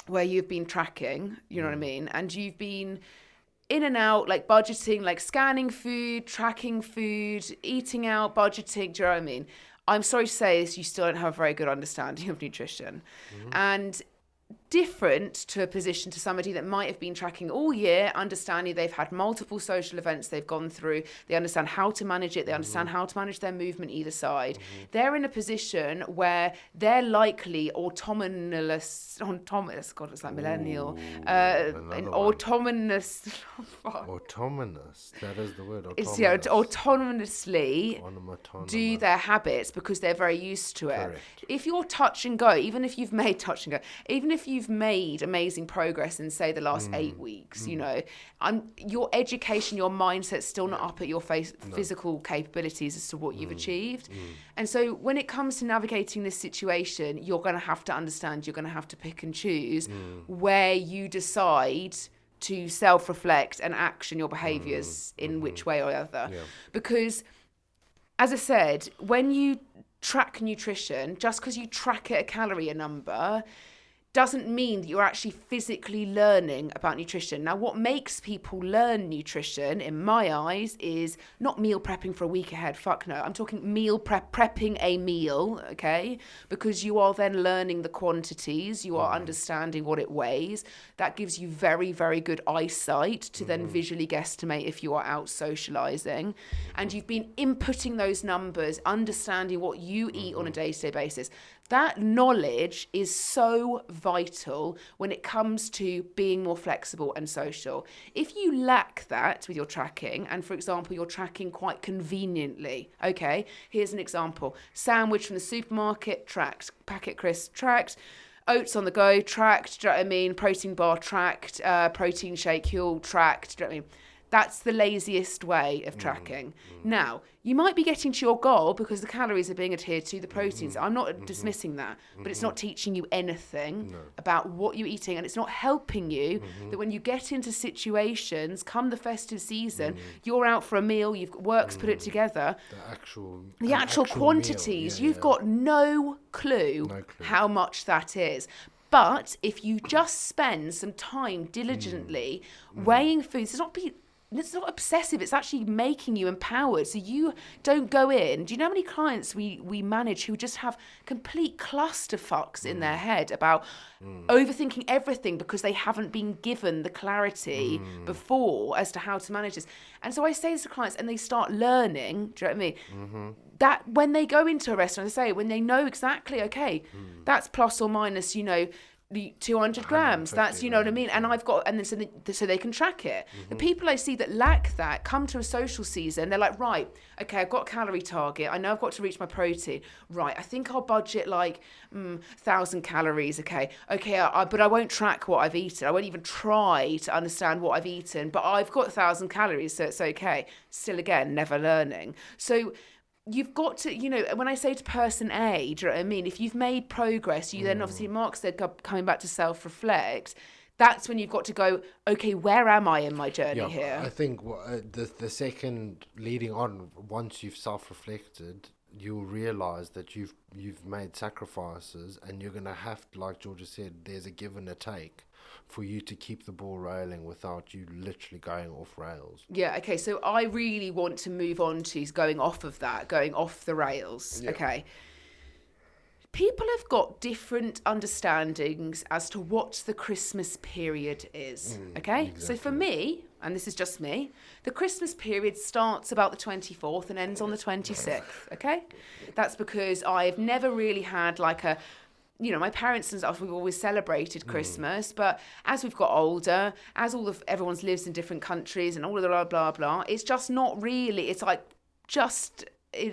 where you've been tracking, you know what I mean, and you've been in and out, like budgeting, like scanning food, tracking food, eating out, budgeting, do you know what I mean? I'm sorry to say this, you still don't have a very good understanding of nutrition. And different to a position to somebody that might have been tracking all year, understanding they've had multiple social events they've gone through, they understand how to manage it, they understand how to manage their movement either side. They're in a position where they're likely autonomous, God, it's like millennial, an autonomous, Autonomous, that is the word. it's, you know, autonomously do their habits because they're very used to it. Correct. If you're touch and go, even if you've made touch and go, even if you've made amazing progress in say the last 8 weeks, you know, your education, your mindset's still not up at your physical capabilities as to what you've achieved. And so when it comes to navigating this situation, you're going to have to understand, you're going to have to pick and choose where you decide to self-reflect and action your behaviours in which way or other. Because, as I said, when you track nutrition, just because you track it a calorie number doesn't mean that you're actually physically learning about nutrition. Now, what makes people learn nutrition, in my eyes, is not meal prepping for a week ahead. Fuck no. I'm talking meal prepping a meal, okay? Because you are then learning the quantities, you are understanding what it weighs. That gives you very, very good eyesight to then visually guesstimate if you are out socializing. And you've been inputting those numbers, understanding what you eat on a day-to-day basis. That knowledge is so vital when it comes to being more flexible and social. If you lack that with your tracking, and for example, you're tracking quite conveniently, okay, here's an example. Sandwich from the supermarket, tracked. Packet crisp, tracked. Oats on the go, tracked. Do you know what I mean? Protein bar, tracked. Protein shake, Huel, tracked. Do you know what I mean? That's the laziest way of tracking. Now, you might be getting to your goal because the calories are being adhered to, the proteins. I'm not dismissing that, but it's not teaching you anything about what you're eating, and it's not helping you that when you get into situations, come the festive season, you're out for a meal, you've got work's put it together. The actual quantities, you've got no clue how much that is. But if you just spend some time diligently weighing foods, it's not obsessive, it's actually making you empowered. So you don't go in. Do you know how many clients we manage who just have complete clusterfucks in their head about overthinking everything because they haven't been given the clarity before as to how to manage this? And so I say this to clients and they start learning, do you know what I mean? That when they go into a restaurant, when they know exactly, okay, that's plus or minus, you know, the 200 grams, that's, you know what I mean? And I've got, and then so they can track it. The people I see that lack that come to a social season, they're like, right, okay, I've got a calorie target. I know I've got to reach my protein. Right, I think I'll budget like 1,000 calories. Okay, but I won't track what I've eaten. I won't even try to understand what I've eaten, but I've got 1,000 calories, so it's okay. Still, again, never learning. So you've got to, you know, when I say to person A, do you know what I mean? If you've made progress, you then obviously, Mark said, coming back to self-reflect, that's when you've got to go, okay, where am I in my journey here? I think the second leading on, once you've self-reflected, you'll realise that you've made sacrifices, and you're going to have to, like Georgia said, there's a give and a take for you to keep the ball rolling without you literally going off rails. Yeah, okay, so I really want to move on to going off the rails. Yeah. Okay. People have got different understandings as to what the Christmas period is, okay? Exactly. So for me, and this is just me, the Christmas period starts about the 24th and ends on the 26th, okay? That's because I've never really had like a, you know, my parents and stuff, we've always celebrated Christmas, but as we've got older, as everyone's lives in different countries and all of the blah, blah, blah, it's just not really, it's like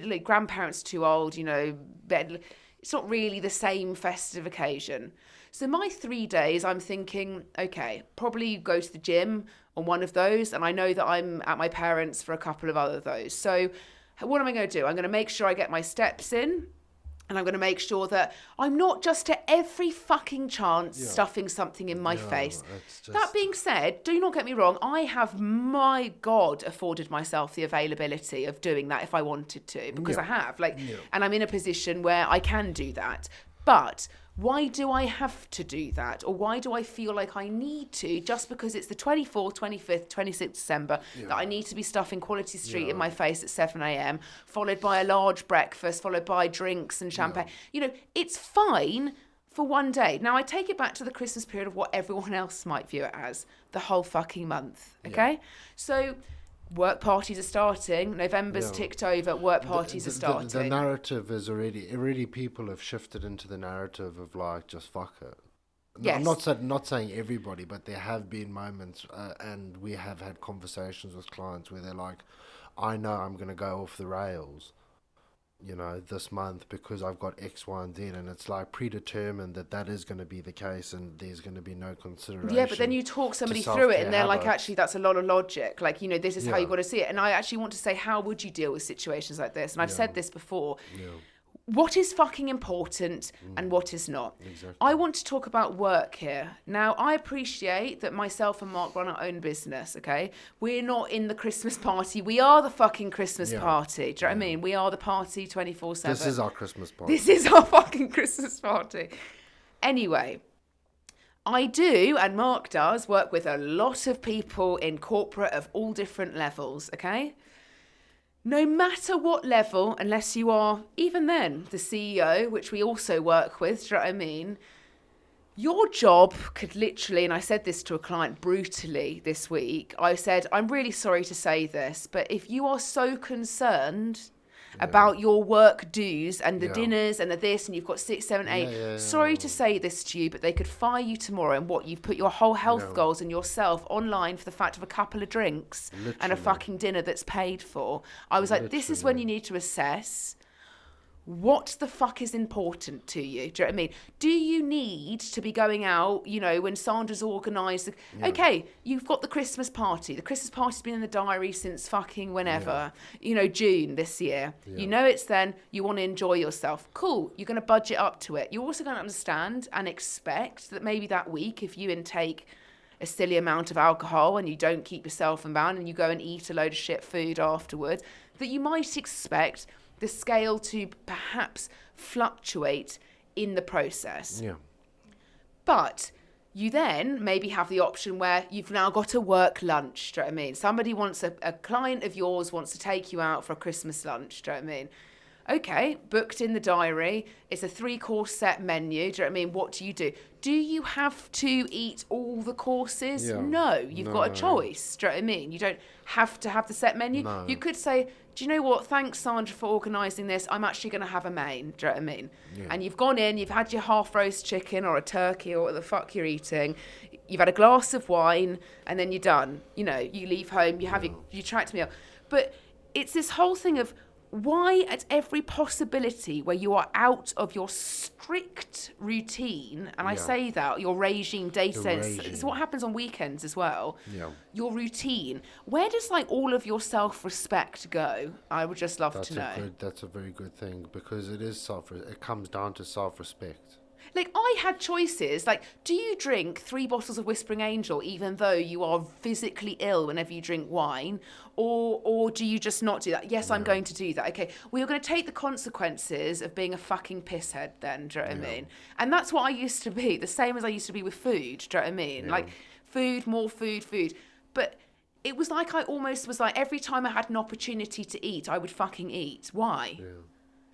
like grandparents too old, you know, it's not really the same festive occasion. So my 3 days, I'm thinking, okay, probably go to the gym on one of those, and I know that I'm at my parents' for a couple of other those. So what am I going to do? I'm going to make sure I get my steps in, and I'm going to make sure that I'm not just at every fucking chance stuffing something in my face. That being said, do not get me wrong. I have, my God, afforded myself the availability of doing that if I wanted to, because I have. And I'm in a position where I can do that. But why do I have to do that? Or why do I feel like I need to, just because it's the 24th, 25th, 26th December, that I need to be stuffing Quality Street in my face at 7 a.m., followed by a large breakfast, followed by drinks and champagne. You know, it's fine for one day. Now, I take it back to the Christmas period of what everyone else might view it as, the whole fucking month, okay? So work parties are starting. November's ticked over. Work parties are starting. The narrative is already people have shifted into the narrative of like, just fuck it. Yes. I'm not saying everybody, but there have been moments, and we have had conversations with clients where they're like, I know I'm going to go off the rails, you know, this month because I've got X, Y, and Z, and it's like predetermined that is going to be the case, and there's going to be no consideration. Yeah, but then you talk somebody through it, and they're like, actually, that's a lot of logic. Like, you know, this is how you got to see it. And I actually want to say, how would you deal with situations like this? And I've said this before. Yeah. What is fucking important and what is not? Exactly. I want to talk about work here. Now, I appreciate that myself and Mark run our own business, okay? We're not in the Christmas party. We are the fucking Christmas party. Do you know what I mean? We are the party 24/7. This is our Christmas party. This is our fucking Christmas party. Anyway, I do, and Mark does, work with a lot of people in corporate of all different levels, okay? No matter what level, unless you are, even then, the CEO, which we also work with, do you know what I mean? Your job could literally, and I said this to a client brutally this week, I said, I'm really sorry to say this, but if you are so concerned about your work dues and the dinners and the this, and you've got 6, 7, 8. Sorry to say this to you, but they could fire you tomorrow, and what, you've put your whole health goals and yourself online for the fact of a couple of drinks and a fucking dinner that's paid for. I was like, this is when you need to assess what the fuck is important to you. Do you know what I mean? Do you need to be going out, you know, when Sandra's organised? Okay, you've got the Christmas party. The Christmas party's been in the diary since fucking whenever, you know, June this year. You know it's then, you want to enjoy yourself. Cool, you're going to budget up to it. You're also going to understand and expect that maybe that week, if you intake a silly amount of alcohol and you don't keep yourself in bound and you go and eat a load of shit food afterwards, that you might expect the scale to perhaps fluctuate in the process. Yeah. But you then maybe have the option where you've now got a work lunch, do you know what I mean? Somebody wants, a client of yours wants to take you out for a Christmas lunch, do you know what I mean? Okay, booked in the diary. It's a 3-course set menu. Do you know what I mean? What do you do? Do you have to eat all the courses? Yeah. No, you've got a choice. Do you know what I mean? You don't have to have the set menu. No. You could say, do you know what? Thanks, Sandra, for organising this. I'm actually going to have a main. Do you know what I mean? Yeah. And you've gone in, you've had your half-roast chicken or a turkey or what the fuck you're eating. You've had a glass of wine and then you're done. You know, you leave home, you have your tracked meal. But it's this whole thing of, why at every possibility where you are out of your strict routine, and I say that, your regime day-to-day, it's what happens on weekends as well, your routine, where does like all of your self-respect go? I would just love to know. That's a very good thing, because it comes down to self-respect. Like, I had choices. Like, do you drink 3 bottles of Whispering Angel even though you are physically ill whenever you drink wine? Or do you just not do that? Yes, I'm going to do that. Okay, well, you're going to take the consequences of being a fucking pisshead then, do you know what I mean? And that's what I used to be, the same as I used to be with food, do you know what I mean? Like, food, more food. But it was like I almost was like, every time I had an opportunity to eat, I would fucking eat. Why? Yeah.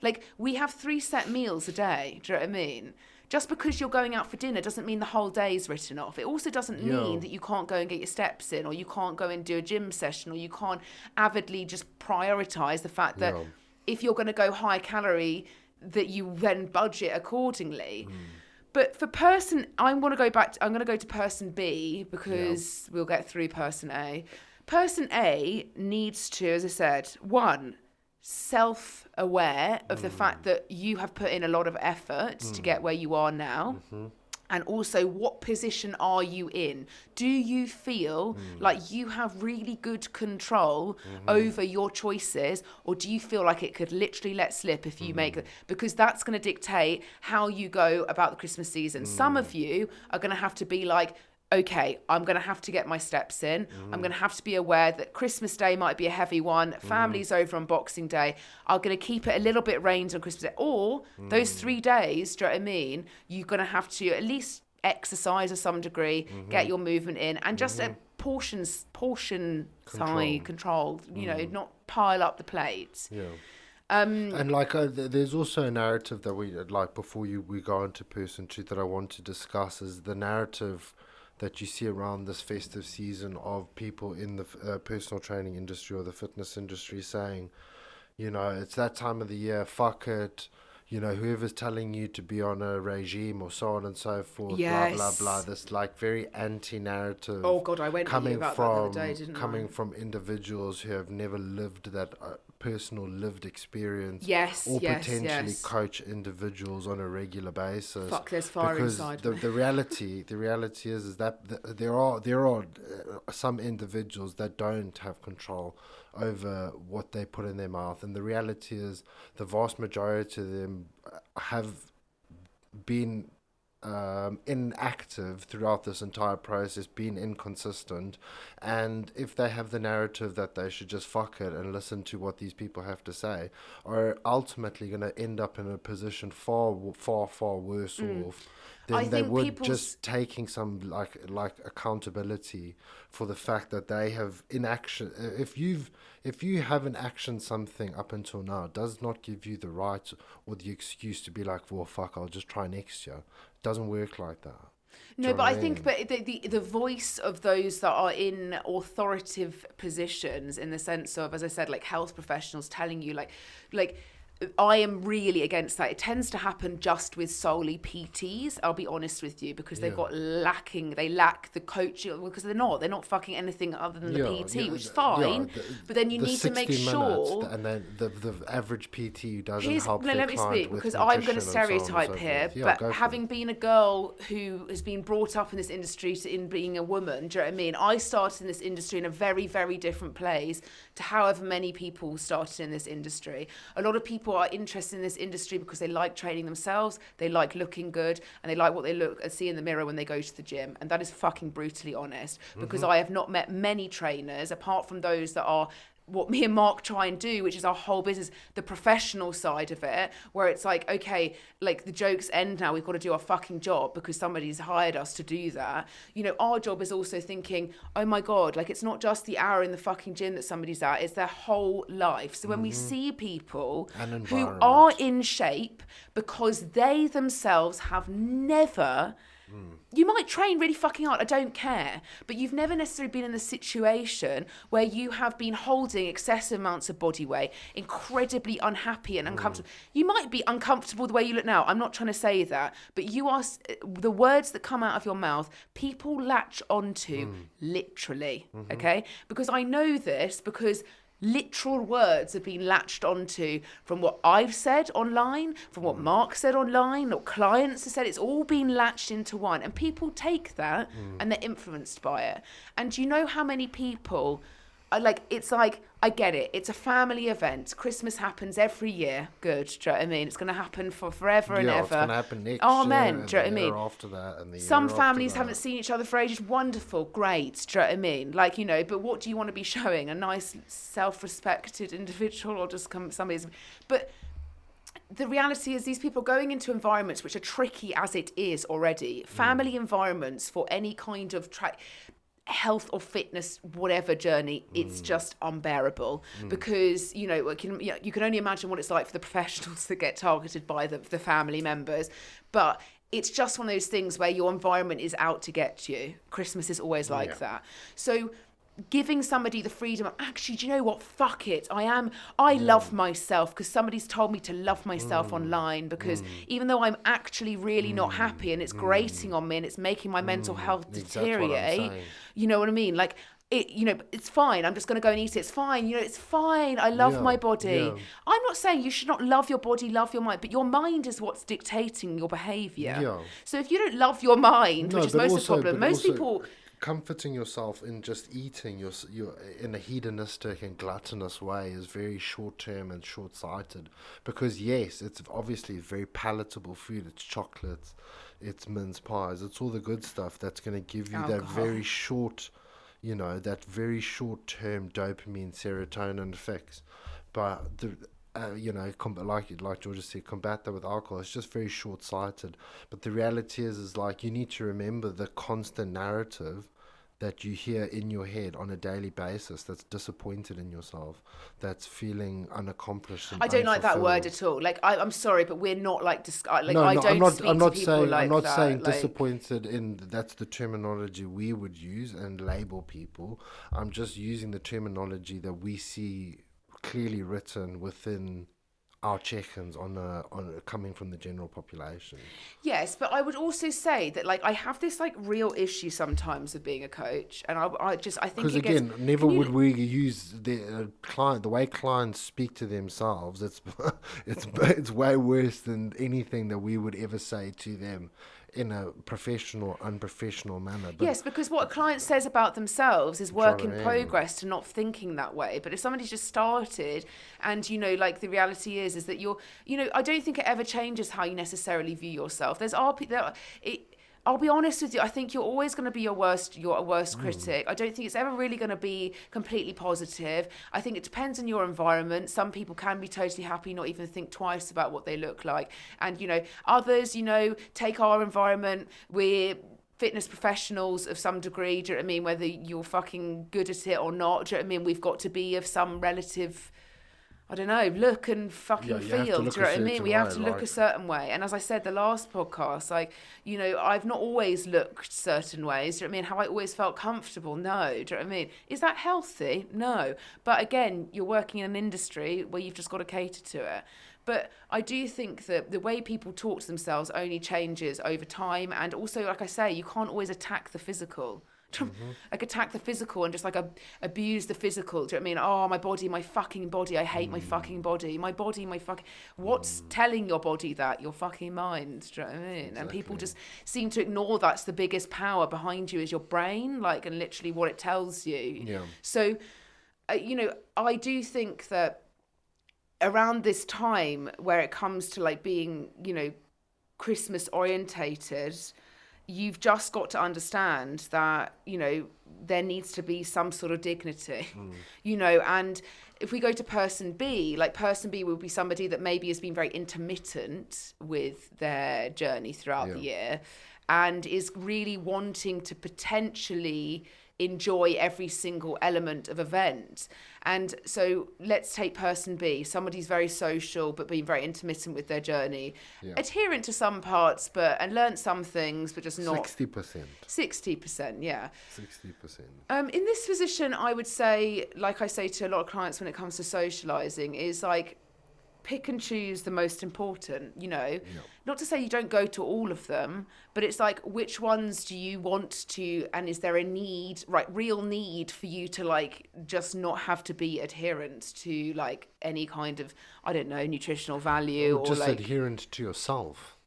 Like, we have 3 set meals a day, do you know what I mean? Just because you're going out for dinner doesn't mean the whole day is written off. It also doesn't mean that you can't go and get your steps in, or you can't go and do a gym session, or you can't avidly just prioritise the fact that if you're going to go high calorie, that you then budget accordingly. But for I'm going to go to person B, because we'll get through person A. Person A needs to, as I said, 1, self-aware of the fact that you have put in a lot of effort to get where you are now. And also, what position are you in? Do you feel like you have really good control over your choices, or do you feel like it could literally let slip if you make it? Because that's going to dictate how you go about the Christmas season. Some of you are going to have to be like, okay, I'm going to have to get my steps in. I'm going to have to be aware that Christmas Day might be a heavy one. Family's over on Boxing Day. I'm going to keep it a little bit range on Christmas Day. Or those 3 days, do you know what I mean? You're going to have to at least exercise to some degree, get your movement in, and just a portion size control, you know, not pile up the plates. Yeah. And like, there's also a narrative that we like before we go into person two that I want to discuss is the narrative that you see around this festive season of people in the personal training industry or the fitness industry saying, you know, it's that time of the year, fuck it. You know, whoever's telling you to be on a regime or so on and so forth, Yes. blah, blah, blah. This like very anti-narrative. Oh God, I went coming about from, that the other day, didn't coming I? from individuals who have never lived that personal lived experience. Yes, or yes, potentially yes. coach individuals on a regular basis. Fuck, there's fire because inside the, me. the reality is that there are some individuals that don't have control over what they put in their mouth, and the reality is the vast majority of them have been inactive throughout this entire process, been inconsistent, and if they have the narrative that they should just fuck it and listen to what these people have to say, are ultimately going to end up in a position far worse off than they would just taking some like accountability for the fact that they have inaction. If you haven't actioned something up until now, it does not give you the right or the excuse to be like, well, fuck, I'll just try next year. It doesn't work like that. No, but I think the voice of those that are in authoritative positions, in the sense of, as I said, like health professionals telling you like I am really against that. It tends to happen just with solely PTs, I'll be honest with you, because they lack the coaching, because they're not fucking anything other than the PT, which is fine. But then you need to make sure. And then the average PT doesn't help their let me client speak, with because I'm going to nutrition and so on and stereotype so here, forth. but having been a girl who has been brought up in this industry in being a woman, do you know what I mean? I started in this industry in a very, very different place to however many people started in this industry. A lot of people are interested in this industry because they like training themselves, they like looking good, and they like what they look and see in the mirror when they go to the gym. And that is fucking brutally honest, because I have not met many trainers, apart from those that are what me and Mark try and do, which is our whole business, the professional side of it, where it's like, okay, like the jokes end now, we've got to do our fucking job because somebody's hired us to do that. You know, our job is also thinking, oh my God, like it's not just the hour in the fucking gym that somebody's at, it's their whole life. So when we see people who are in shape because they themselves have never... You might train really fucking hard, I don't care, but you've never necessarily been in the situation where you have been holding excessive amounts of body weight, incredibly unhappy and uncomfortable. You might be uncomfortable the way you look now, I'm not trying to say that, but you are, the words that come out of your mouth, people latch onto literally, okay? Because I know this because literal words have been latched onto from what I've said online, from what Mark said online, or clients have said. It's all been latched into one, and people take that and they're influenced by it. And do you know how many people are like, it's like, I get it, it's a family event, Christmas happens every year, good, do you know what I mean? It's going to happen for forever and ever. It's going to happen next Amen, year, do you know what I mean? After that, and the some year families after haven't that. seen each other for ages, wonderful, great, do you know what I mean? Like, you know, but what do you want to be showing? A nice self-respected individual, or just somebody's... But the reality is these people are going into environments which are tricky as it is already. Family environments for any kind of health or fitness, whatever journey, it's just unbearable because, you know, you can only imagine what it's like for the professionals that get targeted by the family members. But it's just one of those things where your environment is out to get you. Christmas is always like that. So giving somebody the freedom of, actually, do you know what? Fuck it. I love myself because somebody's told me to love myself online, because even though I'm actually really not happy and it's grating on me and it's making my mental health deteriorate, you know what I mean? Like, it, you know, it's fine. I'm just going to go and eat it. It's fine. You know, it's fine. I love my body. Yeah. I'm not saying you should not love your body, love your mind, but your mind is what's dictating your behaviour. Yeah. So if you don't love your mind, which is most of the problem, most people... comforting yourself in just eating your in a hedonistic and gluttonous way is very short term and short sighted, because yes, it's obviously very palatable food. It's chocolates, it's mince pies, it's all the good stuff that's going to give you that Alcohol. very short, that very short term dopamine serotonin fix. But like Georgia said, combat that with alcohol. It's just very short sighted. But the reality is like you need to remember the constant narrative that you hear in your head on a daily basis, that's disappointed in yourself, that's feeling unaccomplished and I don't like that word unfulfilled. at all. Like I'm sorry, but we're not like like No, I no, don't speak I'm to not people saying, like I'm not that. saying Like, disappointed in that's the terminology we would use and label people. I'm just using the terminology that we see clearly written within our check-ins on coming from the general population. yes, but I would also say that like I have this like real issue sometimes of being a coach, and I think Because it gets. again, never Can you? would we use the client the way clients speak to themselves. It's it's way worse than anything that we would ever say to them in a professional, unprofessional manner. But Yes, because what a client says about themselves is do you know work what in I mean? progress to not thinking that way. But if somebody's just started and, like the reality is that I don't think it ever changes how you necessarily view yourself. I'll be honest with you. I think you're always going to be your worst critic. I don't think it's ever really going to be completely positive. I think it depends on your environment. Some people can be totally happy, not even think twice about what they look like. And, others, take our environment. We're fitness professionals of some degree. Do you know what I mean? Whether you're fucking good at it or not. Do you know what I mean? We've got to be of some relative, I don't know, look and fucking Yeah, you have to feel. look Do you know a what I mean? certain We have way, to look a like certain way. And as I said the last podcast, like, I've not always looked certain ways. Do you know what I mean? Have I always felt comfortable? No. Do you know what I mean? Is that healthy? No. But again, you're working in an industry where you've just got to cater to it. But I do think that the way people talk to themselves only changes over time. And also, like I say, you can't always attack the physical. Like attack the physical and just like abuse the physical. Do you know what I mean? Oh, my body, my fucking body. I hate my fucking body. My body, my fucking. What's telling your body that? Your fucking mind. Do you know what I mean? And people exactly. just seem to ignore that's the biggest power behind you is your brain, like, and literally what it tells you. Yeah. So, I do think that around this time where it comes to like being, Christmas orientated, you've just got to understand that, there needs to be some sort of dignity, and if we go to person B, like person B will be somebody that maybe has been very intermittent with their journey throughout the year and is really wanting to potentially enjoy every single element of event. And so let's take person B. Somebody's very social but being very intermittent with their journey, adherent to some parts and learnt some things but just not 60%. 60%, yeah. 60%. In this position, I would say, like I say to a lot of clients when it comes to socializing, is like pick and choose the most important, Not to say you don't go to all of them, but it's like, which ones do you want to, and is there a need, real need for you to like just not have to be adherent to like any kind of, I don't know, nutritional value Or or just like adherent to yourself.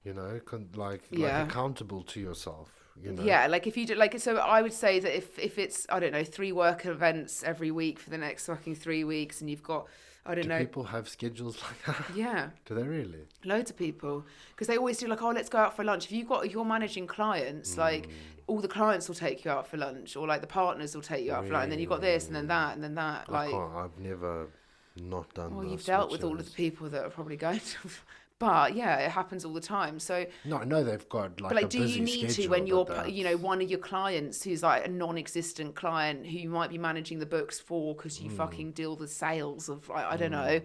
Like accountable to yourself. Yeah, like if you do, like, so I would say that if it's, I don't know, 3 work events every week for the next fucking 3 weeks, and you've got, I don't know. Do people have schedules like that? Yeah. Do they really? Loads of people. Because they always do like, oh, let's go out for lunch. If you're managing clients, like all the clients will take you out for lunch, or like the partners will take you out for lunch, and then you've got this and then that and then that. Like, I've never not done well, those you've dealt with all of switches. the people that are probably going to. But yeah, it happens all the time. So, No, I know they've got like but like, a do busy you need schedule, to when you're, but one of your clients who's like a non-existent client who you might be managing the books for because you fucking deal the sales of, like, I don't know,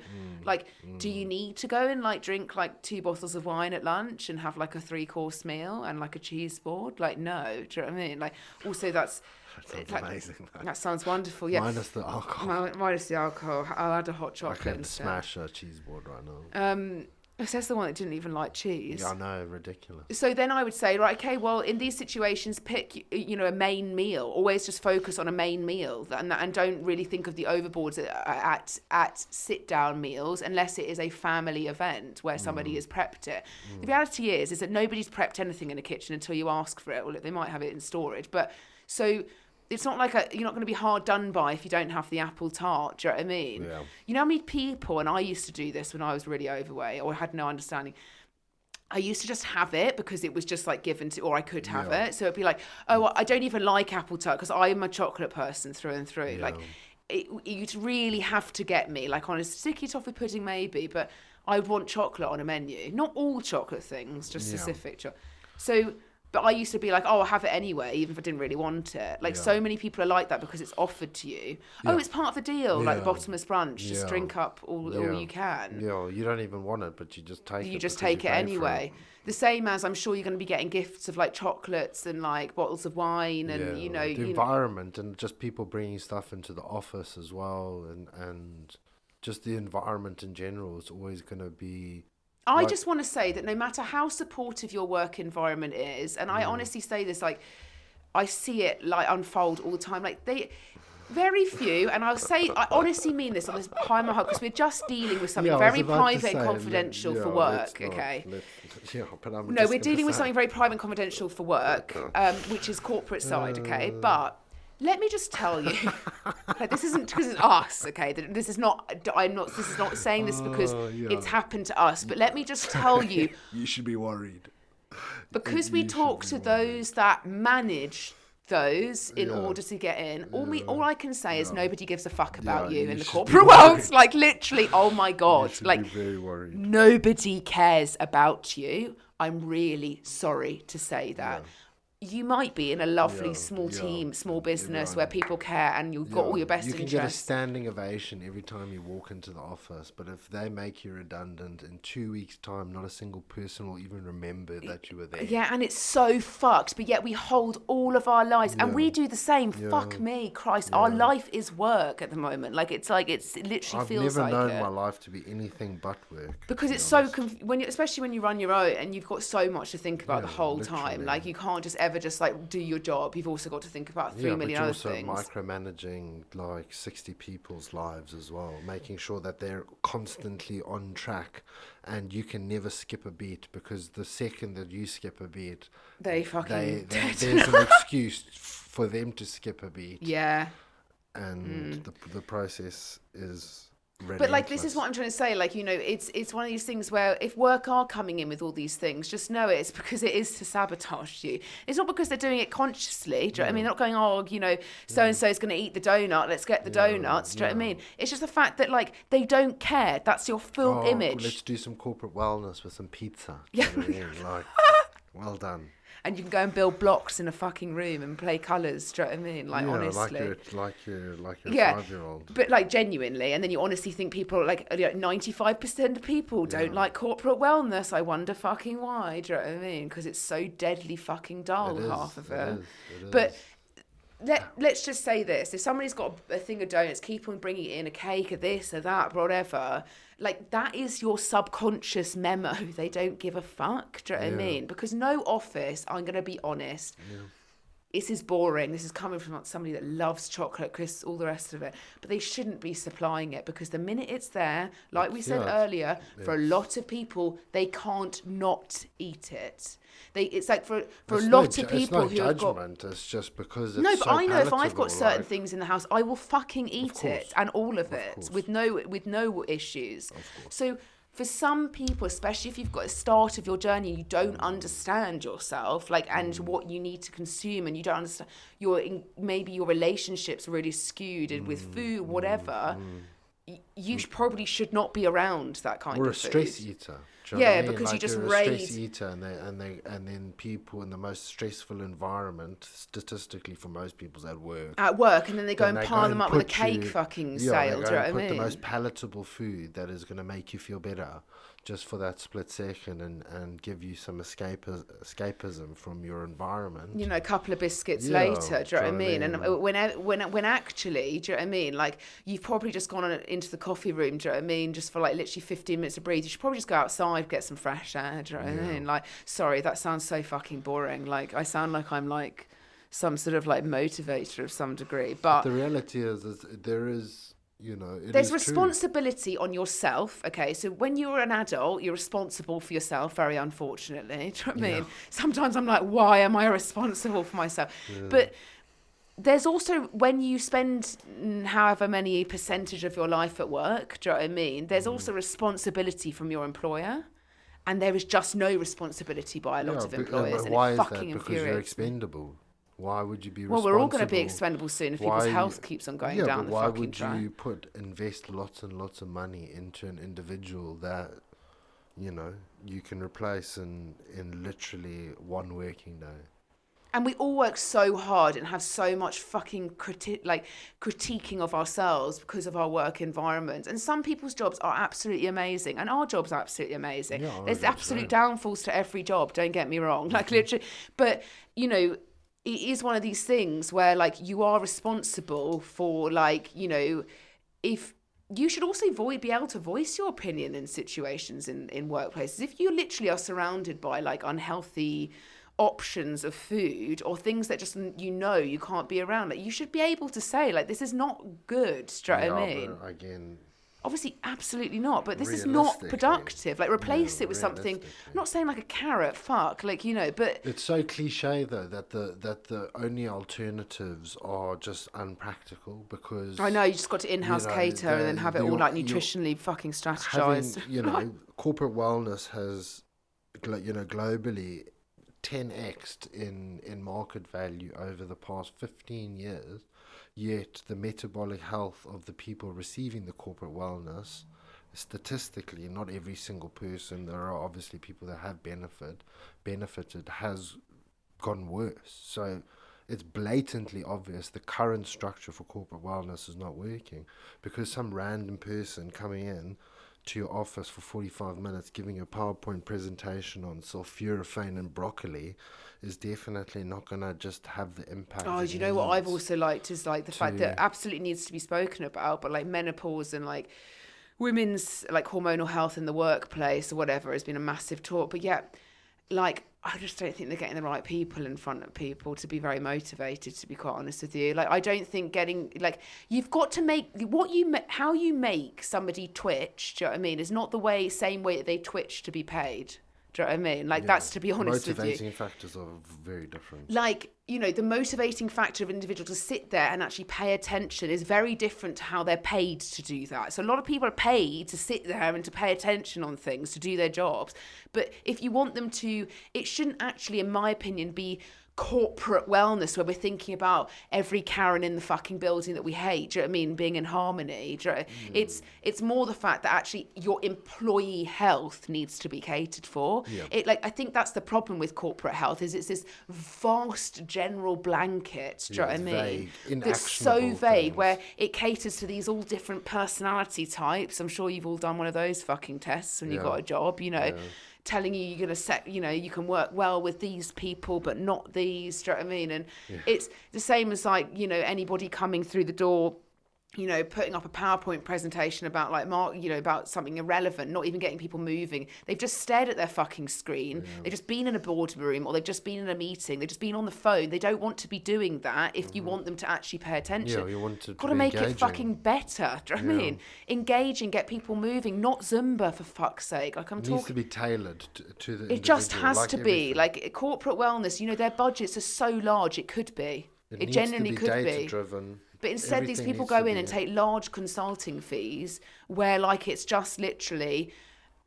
like, do you need to go and like drink like 2 bottles of wine at lunch and have like a 3-course meal and like a cheese board? Like, no, do you know what I mean? Like, also that sounds like, amazing. Though. that sounds wonderful. Yeah, Minus the alcohol. minus the alcohol. I'll add a hot I chocolate can instead. smash a cheese board right now. Oh, so that's the one that didn't even like cheese. Yeah, I know, ridiculous. So then I would say, right, okay, well, in these situations, pick, a main meal. Always just focus on a main meal, and don't really think of the overboards at sit-down meals unless it is a family event where somebody has prepped it. The reality is that nobody's prepped anything in a kitchen until you ask for it. Or they might have it in storage. But so it's not like you're not going to be hard done by if you don't have the apple tart. Do you know what I mean? Yeah. You know how many people, and I used to do this when I was really overweight or had no understanding, I used to just have it because it was just like given to, or I could have it. So it'd be like, oh, well, I don't even like apple tart because I'm a chocolate person through and through. Yeah. Like, you'd really have to get me, like on a sticky toffee pudding maybe, but I would want chocolate on a menu. Not all chocolate things, just specific chocolate. So, but I used to be like, oh, I'll have it anyway, even if I didn't really want it. Like, so many people are like that because it's offered to you. Yeah. Oh, it's part of the deal, like the bottomless brunch. Just drink up all you can. Yeah, you don't even want it, but you just take it. You just take it anyway. The same as I'm sure you're going to be getting gifts of like chocolates and like bottles of wine and, the environment and just people bringing stuff into the office as well. And just the environment in general is always going to be... I just want to say that no matter how supportive your work environment is, and I honestly say this, like, I see it like unfold all the time. Like very few, and I honestly mean this on this high my heart because we're just dealing with something very private and confidential for work. We're dealing with something very private and confidential for work, which is corporate side. Okay, but. Let me just tell you, like, this isn't because it's us, okay? This is not saying this because it's happened to us. But let me just tell you, you should be worried because we talk to those that manage those in order to get in. All I can say is nobody gives a fuck about you in the corporate world. Like literally, oh my god, like be very worried. Nobody cares about you. I'm really sorry to say that. Yeah. You might be in a lovely small team, small business where people care and you've got all your best interests. You can get a standing ovation every time you walk into the office, but if they make you redundant in 2 weeks' time, not a single person will even remember that you were there. Yeah, and it's so fucked, but yet we hold all of our lives and we do the same. Fuck me, Christ. Our life is work at the moment. Like it literally feels like it. I've never known my life to be anything but work. Because it's so, especially when you run your own and you've got so much to think about the whole time. Like you can't just ever just like do your job. You've also got to think about 3 million other things. Also micromanaging like 60 people's lives as well, making sure that they're constantly on track and you can never skip a beat, because the second that you skip a beat, there's an excuse for them to skip a beat. Yeah. And the process is relentless. But like, this is what I'm trying to say. Like, it's one of these things where if work are coming in with all these things, just know it's because it is to sabotage you. It's not because they're doing it consciously. Do you know what I mean? They're not going, so-and-so is going to eat the donut. Let's get the donuts. Do you know what I mean? It's just the fact that like, they don't care. That's your full image. Let's do some corporate wellness with some pizza. Yeah. You know what I mean? Like, well done. And you can go and build blocks in a fucking room and play colours. Do you know what I mean? Like, honestly, like your 5-year-old. But like genuinely, and then you honestly think people like 95% of people don't like corporate wellness. I wonder fucking why. Do you know what I mean? Because it's so deadly fucking dull. Half of it. But let's just say this: if somebody's got a thing of donuts, keep on bringing it in, a cake, or this or that, whatever. Like, that is your subconscious memo. They don't give a fuck. Do you know what I mean? Because no office, I'm going to be honest, this is boring. This is coming from somebody that loves chocolate, crisps, all the rest of it. But they shouldn't be supplying it, because the minute it's there, like we said earlier, for a lot of people, they can't not eat it. It's like for a lot of people who have got... It's just because it's but I know if I've got certain things in the house, I will fucking eat it, and all of it, with no issues. So for some people, especially if you've got a start of your journey, you don't understand yourself, like, and what you need to consume, and you don't understand maybe your relationships are really skewed with food, whatever. You probably should not be around that kind of food. Or a stress eater. Because you just raise a stress eater, and then people in the most stressful environment, statistically for most people, is at work, and then they go and pile them up with a cake fucking sale. Do you know what I mean? Put the most palatable food that is going to make you feel better, just for that split second, and give you some escapism from your environment. A couple of biscuits later. Do you know what I mean? And when actually, do you know what I mean? Like, you've probably just gone into the coffee room. Do you know what I mean? Just for like literally 15 minutes to breathe. You should probably just go outside outside, get some fresh air. Do you know what I mean? Like, sorry, that sounds so fucking boring. Like, I sound like I'm like some sort of like motivator of some degree. But the reality is there is, you know, there's responsibility on yourself. Okay, so when you're an adult, you're responsible for yourself, very unfortunately. Do you know what I mean? Sometimes I'm like, why am I responsible for myself? But there's also, when you spend however many percentage of your life at work, do you know what I mean? There's also responsibility from your employer. And there is just no responsibility by a lot of employers. But and why it is fucking that? Because you're infuriates me. expendable. Why would you be Well, responsible? we're all going to be expendable soon if people's health keeps on going down the fucking track. Why would you invest lots and lots of money into an individual that, you know, you can replace in literally one working day? And we all work so hard and have so much fucking critiquing of ourselves because of our work environment. And some people's jobs are absolutely amazing, and our job's absolutely amazing. Yeah, There's absolute downfalls to every job, don't get me wrong. Like, literally. But, you know, it is one of these things where, like, you are responsible for, like, you know, if you should also be able to voice your opinion in situations in workplaces. If you literally are surrounded by, like, unhealthy options of food or things that just, you know, you can't be around, like, you should be able to say, like, this is not good. Do you know what I mean? But again, obviously absolutely not, but this is not productive. Like, replace it with something. I'm not saying like a carrot, fuck, like, you know, but it's so cliche though that the only alternatives are just unpractical, because I know you just got to in-house cater and then have it all like nutritionally fucking strategized. You know, corporate wellness has, you know, globally 10x'd in market value over the past 15 years, yet the metabolic health of the people receiving the corporate wellness, statistically, not every single person, there are obviously people that have benefited, has gone worse. So it's blatantly obvious the current structure for corporate wellness is not working, because some random person coming in to your office for 45 minutes giving a PowerPoint presentation on sulforaphane and broccoli is definitely not going to just have the impact. Oh, do you know what I've also liked is like the fact that absolutely needs to be spoken about, but like menopause and like women's like hormonal health in the workplace or whatever has been a massive talk. But yeah, like, I just don't think they're getting the right people in front of people to be very motivated, to be quite honest with you. Like, I don't think getting, like, you've got to make how you make somebody twitch, do you know what I mean, is not the same way that they twitch to be paid. Do you know what I mean? Like, that's, to be honest with you. Motivating factors are very different. Like, you know, the motivating factor of an individual to sit there and actually pay attention is very different to how they're paid to do that. So a lot of people are paid to sit there and to pay attention on things, to do their jobs. But if you want them to, it shouldn't actually, in my opinion, be corporate wellness where we're thinking about every Karen in the fucking building that we hate, do you know what I mean, being in harmony. Do you know? It's more the fact that actually your employee health needs to be catered for. I think that's the problem with corporate health, is it's this vast general blanket, do you know what I mean, that's so vague, where it caters to these all different personality types. I'm sure you've all done one of those fucking tests when you got a job, you know, telling you you're going to set, you know, you can work well with these people, but not these, do you know what I mean? And it's the same as, like, you know, anybody coming through the door, you know, putting up a PowerPoint presentation about, like, about something irrelevant, not even getting people moving. They've just stared at their fucking screen. They've just been in a boardroom, or they've just been in a meeting. They've just been on the phone. They don't want to be doing that if you want them to actually pay attention. Yeah, you want to got to make it fucking better. Do you know what I mean? Engaging, get people moving, not Zumba, for fuck's sake. Like, it needs to be tailored to the It just has like to be. Like, corporate wellness, you know, their budgets are so large, it could be. It genuinely could be. Data-driven. But instead, these people go in and take large consulting fees where, like, it's just literally,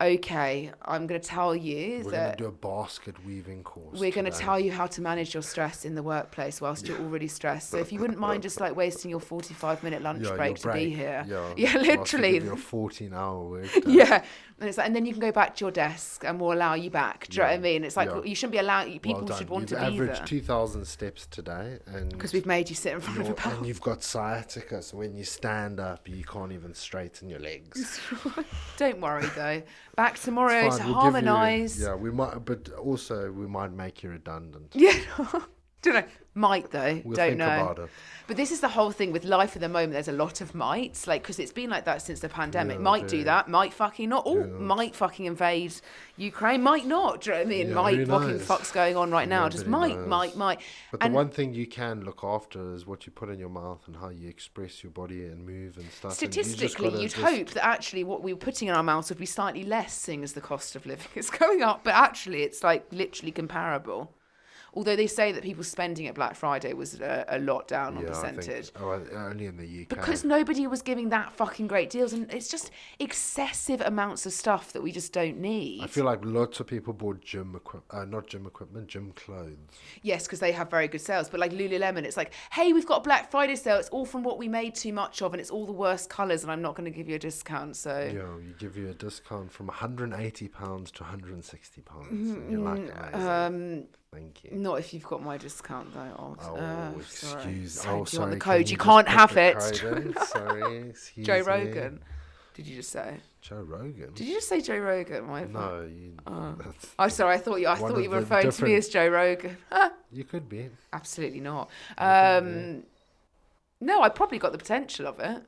okay, I'm going to tell you we're going to do a basket weaving course. We're going to tell you how to manage your stress in the workplace whilst you're already stressed. So if you wouldn't mind just, like, wasting your 45-minute lunch break to be here. Yeah, literally. Your 14-hour work day. Yeah. And it's like, and then you can go back to your desk and we'll allow you back. Do you know what I mean? It's like, you shouldn't be allowed, people should want to be there. You've averaged 2,000 steps today. Because we've made you sit in front of a power. And you've got sciatica, so when you stand up, you can't even straighten your legs. Don't worry, though. Back tomorrow to harmonise. We might, but also we might make you redundant. Yeah. Don't know. Might though. We'll Don't think know. about it. But this is the whole thing with life at the moment. There's a lot of mights, like, because it's been like that since the pandemic. Yeah, Might do yeah. that. Might fucking not. Oh, Yeah. might fucking invade Ukraine. Might not. Do you know what I mean? Yeah, might who fucking knows? fuck's going on right now. Just Nobody might. knows. But the And one thing you can look after is what you put in your mouth and how you express your body and move and stuff. And you just statistically, gotta you'd just- hope that actually what we were putting in our mouths would be slightly less, seeing as the cost of living is going up. But actually, it's like literally comparable. Although they say that people spending at Black Friday was a lot down on Yeah, I percentage. think only in the UK. Because nobody was giving that fucking great deals. And it's just excessive amounts of stuff that we just don't need. I feel like lots of people bought gym clothes. Yes, because they have very good sales. But like Lululemon, it's like, hey, we've got a Black Friday sale. It's all from what we made too much of. And it's all the worst colours. And I'm not going to give you a discount. So You give you a discount from £180 to £160. And you're like, amazing. Thank you. Not if you've got my discount though. Excuse. Sorry. Oh, Do you want sorry. the code? Can You just can't put have the it. code in? Sorry. Excuse Joe me. Rogan. Did you just say? Joe Rogan. Did you just say Joe Rogan? No, you. That's, I'm sorry. I thought you One were of the referring to me as Joe Rogan. you could be. Absolutely not. could No, I probably got the potential of it.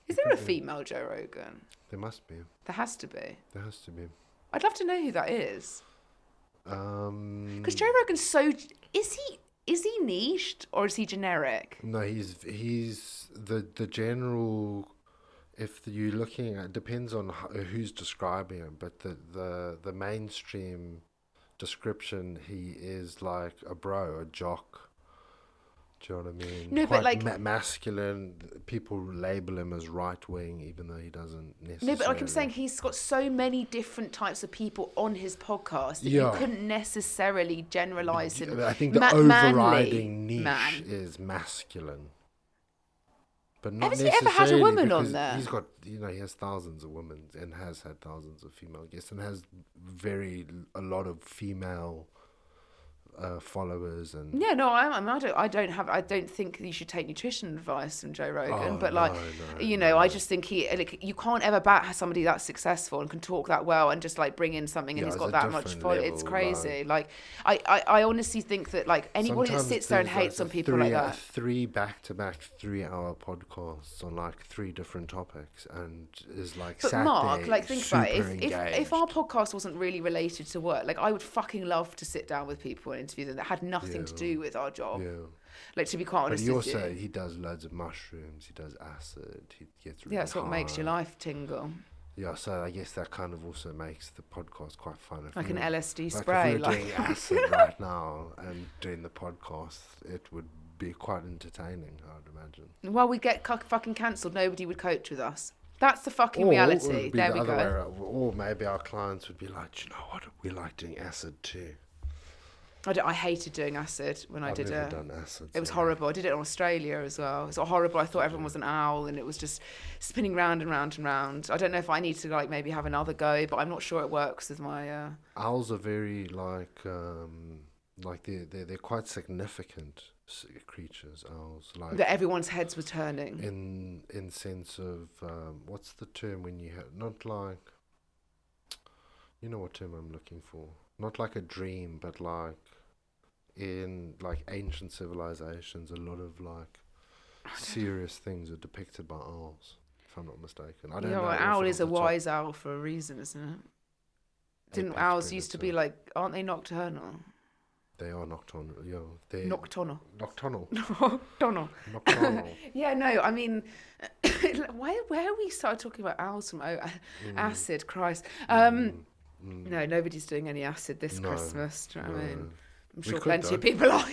Is there a female Joe Rogan? There must be. There has to be. There has to be. I'd love to know who that is. Because Joe Rogan's so... Is he niched or is he generic? No, he's the general. If you're looking at, depends on who's describing him, but the mainstream description, he is like a bro, a jock. Do you know what I mean? No, Quite but like masculine. People label him as right wing, even though he doesn't necessarily. no, but like I'm saying, he's got so many different types of people on his podcast that Yeah. you couldn't necessarily generalize him. I think the overriding niche is masculine. But not Has he ever had a necessarily woman on because there? He's got, he has thousands of women and has had thousands of female guests and has a lot of female followers and. Yeah, no, I don't think you should take nutrition advice from Joe Rogan, but like, I just think you can't ever bat somebody that's successful and can talk that well and just like bring in something and he's got that much following. It's crazy. Like, I honestly think that like anybody that sits there and hates on people like that. 3 back-to-back 3-hour podcasts on like 3 different topics and is like. But sat Mark, there like, think about it. super If our engaged. podcast wasn't really related to work, like, I would fucking love to sit down with people and interview them that had nothing to do with our job. Yeah. Like, to be quite But honest he with also you. he does loads of mushrooms. He does acid. He gets really Yeah, that's what makes your high. life tingle. Yeah, so I guess that kind of also makes the podcast quite fun. If Like we an were- LSD If spray. we were Like, doing acid right now and doing the podcast, it would be quite entertaining, I would imagine. well, we'd get fucking cancelled. Nobody would coach with us. That's the fucking Or it reality. would be There the we other way go. around. Or maybe our clients would be like, you know what, we like doing acid too. I hated doing acid when I I've did never it. done acid. It was so- horrible. I did it in Australia as well. It was horrible. I thought everyone was an owl and it was just spinning round and round and round. I don't know if I need to like maybe have another go, but I'm not sure it works with my... Owls are very like they're quite significant creatures. Owls like that everyone's heads were turning. in sense of what's the term when you have not like, you know what term I'm looking for, not like a dream, but like in like ancient civilizations, a lot of like serious things are depicted by owls, if I'm not mistaken. I don't know. An off owl the is a top. wise owl for a reason, isn't it? Didn't Apex owls used to be predator. like, aren't they nocturnal? They are nocturnal. Yeah, they're Nocturnal. nocturnal. Nocturnal. Nocturnal. Yeah, no, I mean, where we started talking about owls from acid, Christ. No, nobody's doing any acid this No, Christmas, do you know what I mean? I'm We sure could, plenty though. of people are.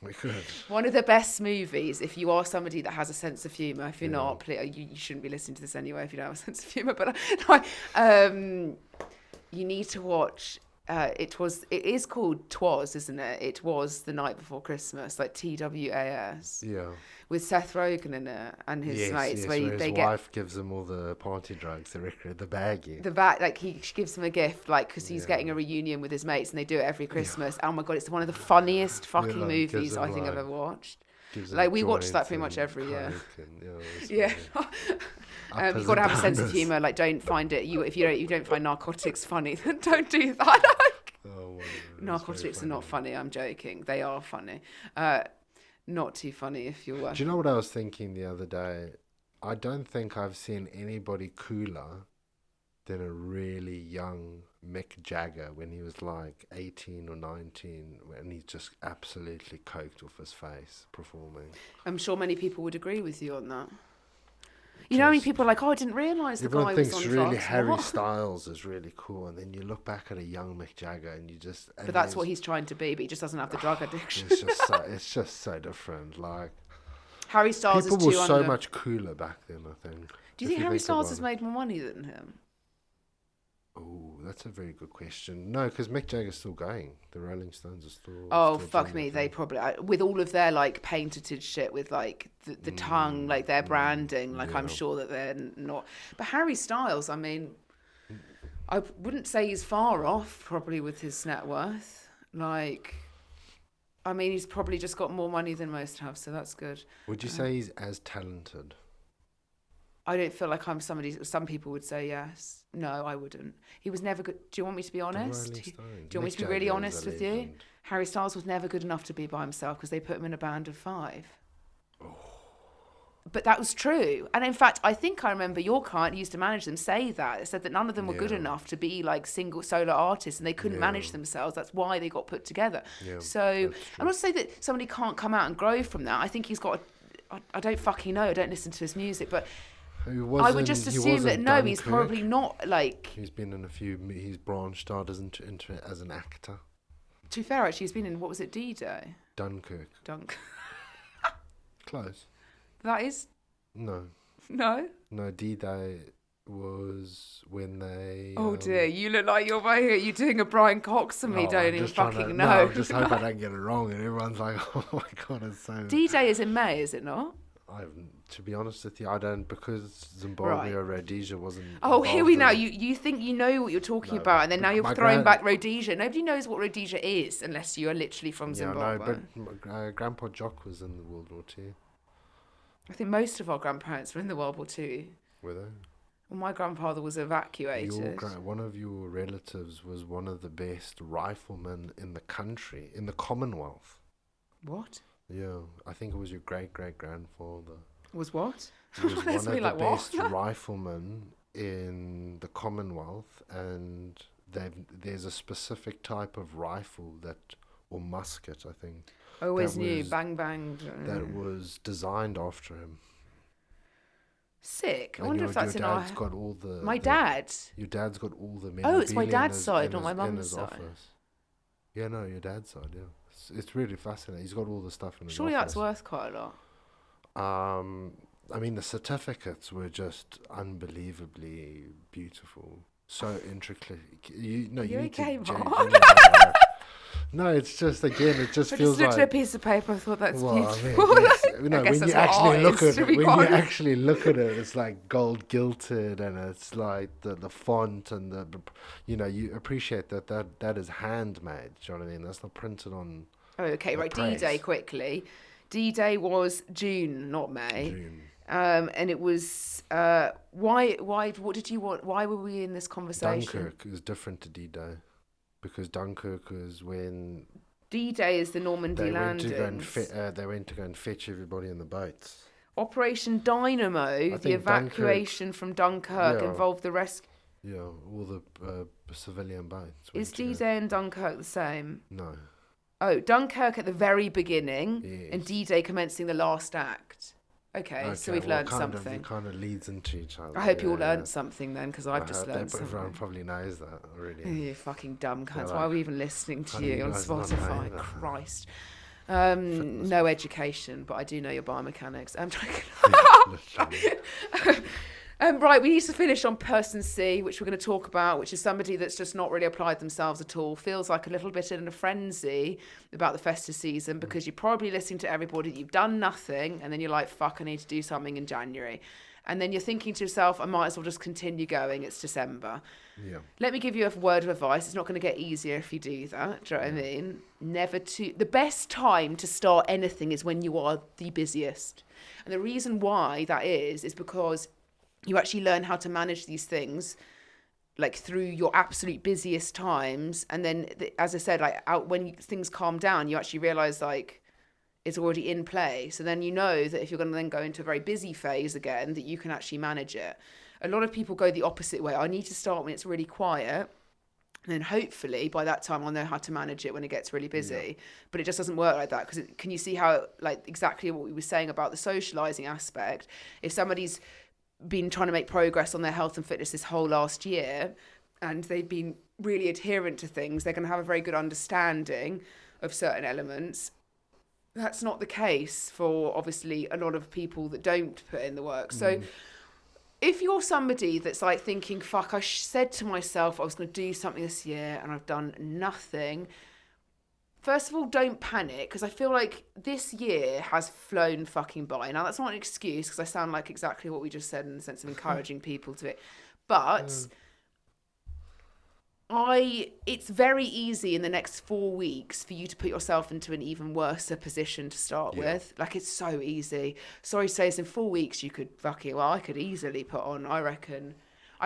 We could. One of the best movies, if you are somebody that has a sense of humour, if you're Yeah. not, you shouldn't be listening to this anyway if you don't have a sense of humour, but you need to watch, it is called Twas, isn't it? It was The Night Before Christmas, like TWAS, Yeah. with Seth Rogen in it and his mates, where his they get wife gives him all the party drugs, the baggie. like she gives him a gift, like, because he's Yeah. getting a reunion with his mates and they do it every Christmas. Oh my God, it's one of the funniest fucking like, gives movies him, I think I've like, ever watched. Gives him Like, we watch that joints pretty much and every year. coke and, it's Yeah. like You've got to have a sense of uppers and humour. Like, don't find it. If you don't find narcotics funny, then don't do that. Oh Narcotics are not funny. I'm joking. They are funny. Not too funny if you're... Do you know what I was thinking the other day? I don't think I've seen anybody cooler than a really young Mick Jagger when he was like 18 or 19, and he's just absolutely coked off his face performing. I'm sure many people would agree with you on that. You know, how many people are like, I didn't realise the guy was on drugs. Everyone thinks really Harry Styles is really cool, and then you look back at a young Mick Jagger and you just... But that's what he's trying to be, but he just doesn't have the drug addiction. It's just so different. Like, Harry Styles people is too were so much cooler back then, I think. Do you think Harry Styles has made more money than him? Oh, that's a very good question. No, because Mick Jagger's still going. The Rolling Stones are still... Oh, still fuck me. They probably... with all of their, like, patented shit with, like, the tongue, like, their branding, like, I'm sure that they're not... But Harry Styles, I mean, I wouldn't say he's far off, probably, with his net worth. Like, I mean, he's probably just got more money than most have, so that's good. Would you say he's as talented? I don't feel like I'm somebody... Some people would say yes. No, I wouldn't. He was never good. Do you want me to be honest? Do you want me to be really honest with you? Harry Styles was never good enough to be by himself because they put him in a band of 5. Oh. But that was true. And in fact, I think I remember your client who used to manage them say that. It said that none of them were good enough to be like single solo artists and they couldn't manage themselves. That's why they got put together. Yeah, so I'm not saying that somebody can't come out and grow from that. I think he's got... I don't fucking know. I don't listen to his music, but... I would just assume that no, he's probably not like... He's been in a few... He's branched out as an actor. To be fair, actually, he's been in... What was it, D-Day? Dunkirk. Close. That is... No. No? No, D-Day was when they... Oh dear, you look like you're right here. You're doing a Brian Cox on me, don't even fucking know. No, I just hope I don't get it wrong and everyone's like, oh my God, it's so... D-Day is in May, is it not? To be honest with you, I don't, because Zimbabwe or Rhodesia wasn't... Oh, here we know. You think you know what you're talking about, and then now you're throwing back Rhodesia. Nobody knows what Rhodesia is unless you are literally from Zimbabwe. Yeah, no, but Grandpa Jock was in the World War II. I think most of our grandparents were in the World War II. Were they? Well, my grandfather was evacuated. One of your relatives was one of the best riflemen in the country, in the Commonwealth. What? Yeah, I think it was your great-great-grandfather. Was what? He was one of the best riflemen in the Commonwealth, and there's a specific type of rifle or musket, I think. I always knew, bang bang. That was designed after him. Sick. I wonder if that's in our... Your dad's got all the... My dad? Your dad's got all the... Oh, it's my dad's side, not my mum's side. Office. Yeah, no, your dad's side, yeah. It's really fascinating. He's got all the stuff in his Surely office. That's worth quite a lot. I mean, the certificates were just unbelievably beautiful. So intricately. You're okay, Mark. No, it's just, again, it just feels like... I just looked at a piece of paper, I thought that's beautiful. I mean, when you actually look at it, it's like gold gilted, and it's like the font and you appreciate that is handmade. Do you know what I mean? That's not printed on... Oh, okay, right. Press. D-Day quickly. D-Day was June, not May. June. And it was what did you want? Why were we in this conversation? Dunkirk is different to D-Day. Because Dunkirk was when... D-Day is the Normandy landings. They went to go and fetch everybody in the boats. Operation Dynamo, the evacuation from Dunkirk, involved the rescue... Yeah, all the civilian boats. Is D-Day and Dunkirk the same? No. Oh, Dunkirk at the very beginning, yes. And D-Day commencing the last act. Okay, so we've learned something. It kind of leads into each other. I hope you all learned something then, because I've just learned something. Everyone probably knows that already. You fucking dumb cunts. Why are we even listening to you on Spotify? Christ. No education, but I do know your biomechanics. I'm joking. Right, we need to finish on person C, which we're going to talk about, which is somebody that's just not really applied themselves at all, feels like a little bit in a frenzy about the festive season because you're probably listening to everybody, you've done nothing, and then you're like, fuck, I need to do something in January. And then you're thinking to yourself, I might as well just continue going, it's December. Yeah. Let me give you a word of advice. It's not going to get easier if you do that. Do you know what I mean? The best time to start anything is when you are the busiest. And the reason why that is because you actually learn how to manage these things like through your absolute busiest times, and then as I said, like out when things calm down, you actually realize like it's already in play. So then you know that if you're going to then go into a very busy phase again, that you can actually manage it. A lot of people go the opposite way. I need to start when it's really quiet, and then hopefully by that time I'll know how to manage it when it gets really busy. But it just doesn't work like that, because can you see how, like, exactly what we were saying about the socializing aspect? If somebody's been trying to make progress on their health and fitness this whole last year, and they've been really adherent to things, they're going to have a very good understanding of certain elements. That's not the case for obviously a lot of people that don't put in the work. So if you're somebody that's like thinking, fuck, I said to myself I was going to do something this year and I've done nothing, first of all, don't panic, because I feel like this year has flown fucking by. Now, that's not an excuse, because I sound like exactly what we just said in the sense of encouraging people to it. But it's very easy in the next 4 weeks for you to put yourself into an even worse position to start with. Like, it's so easy. Sorry to say this, in 4 weeks you could I could easily put on, I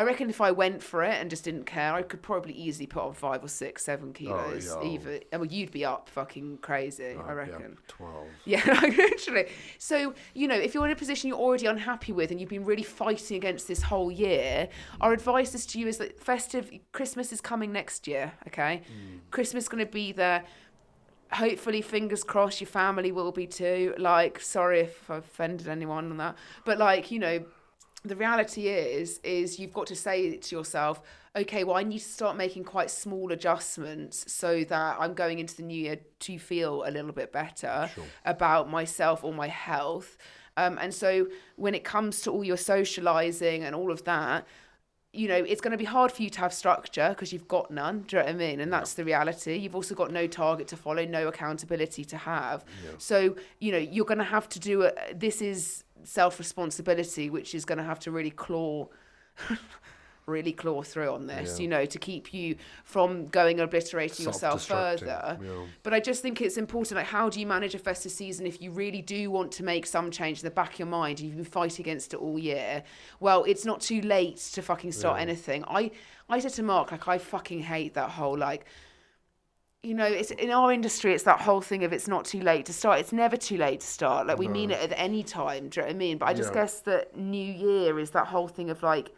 reckon if I went for it and just didn't care, I could probably easily put on 5 or 6, 7 kilos. Even, I mean, you'd be up fucking crazy, I reckon. 12. Yeah, literally. So, you know, if you're in a position you're already unhappy with and you've been really fighting against this whole year, our advice is to you is that Christmas is coming next year, okay? Christmas is going to be there. Hopefully, fingers crossed, your family will be too. Like, sorry if I've offended anyone on that. But, like, you know, the reality is you've got to say to yourself, okay, well, I need to start making quite small adjustments so that I'm going into the new year to feel a little bit better about myself or my health. And so when it comes to all your socializing and all of that, you know, it's going to be hard for you to have structure because you've got none. Do you know what I mean? And that's the reality. You've also got no target to follow, no accountability to have. So, you know, you're going to have to do this is self-responsibility, which is going to have to really claw through on this, you know, to keep you from going obliterating yourself further. But I just think it's important, like, how do you manage a festive season if you really do want to make some change in the back of your mind and you've been fighting against it all year? Well, it's not too late to fucking start anything. I said to Mark, like, I fucking hate that whole, like, you know, it's in our industry, it's that whole thing of it's not too late to start. It's never too late to start. Like, we mean it at any time. Do you know what I mean? But I just guess that New Year is that whole thing of, like,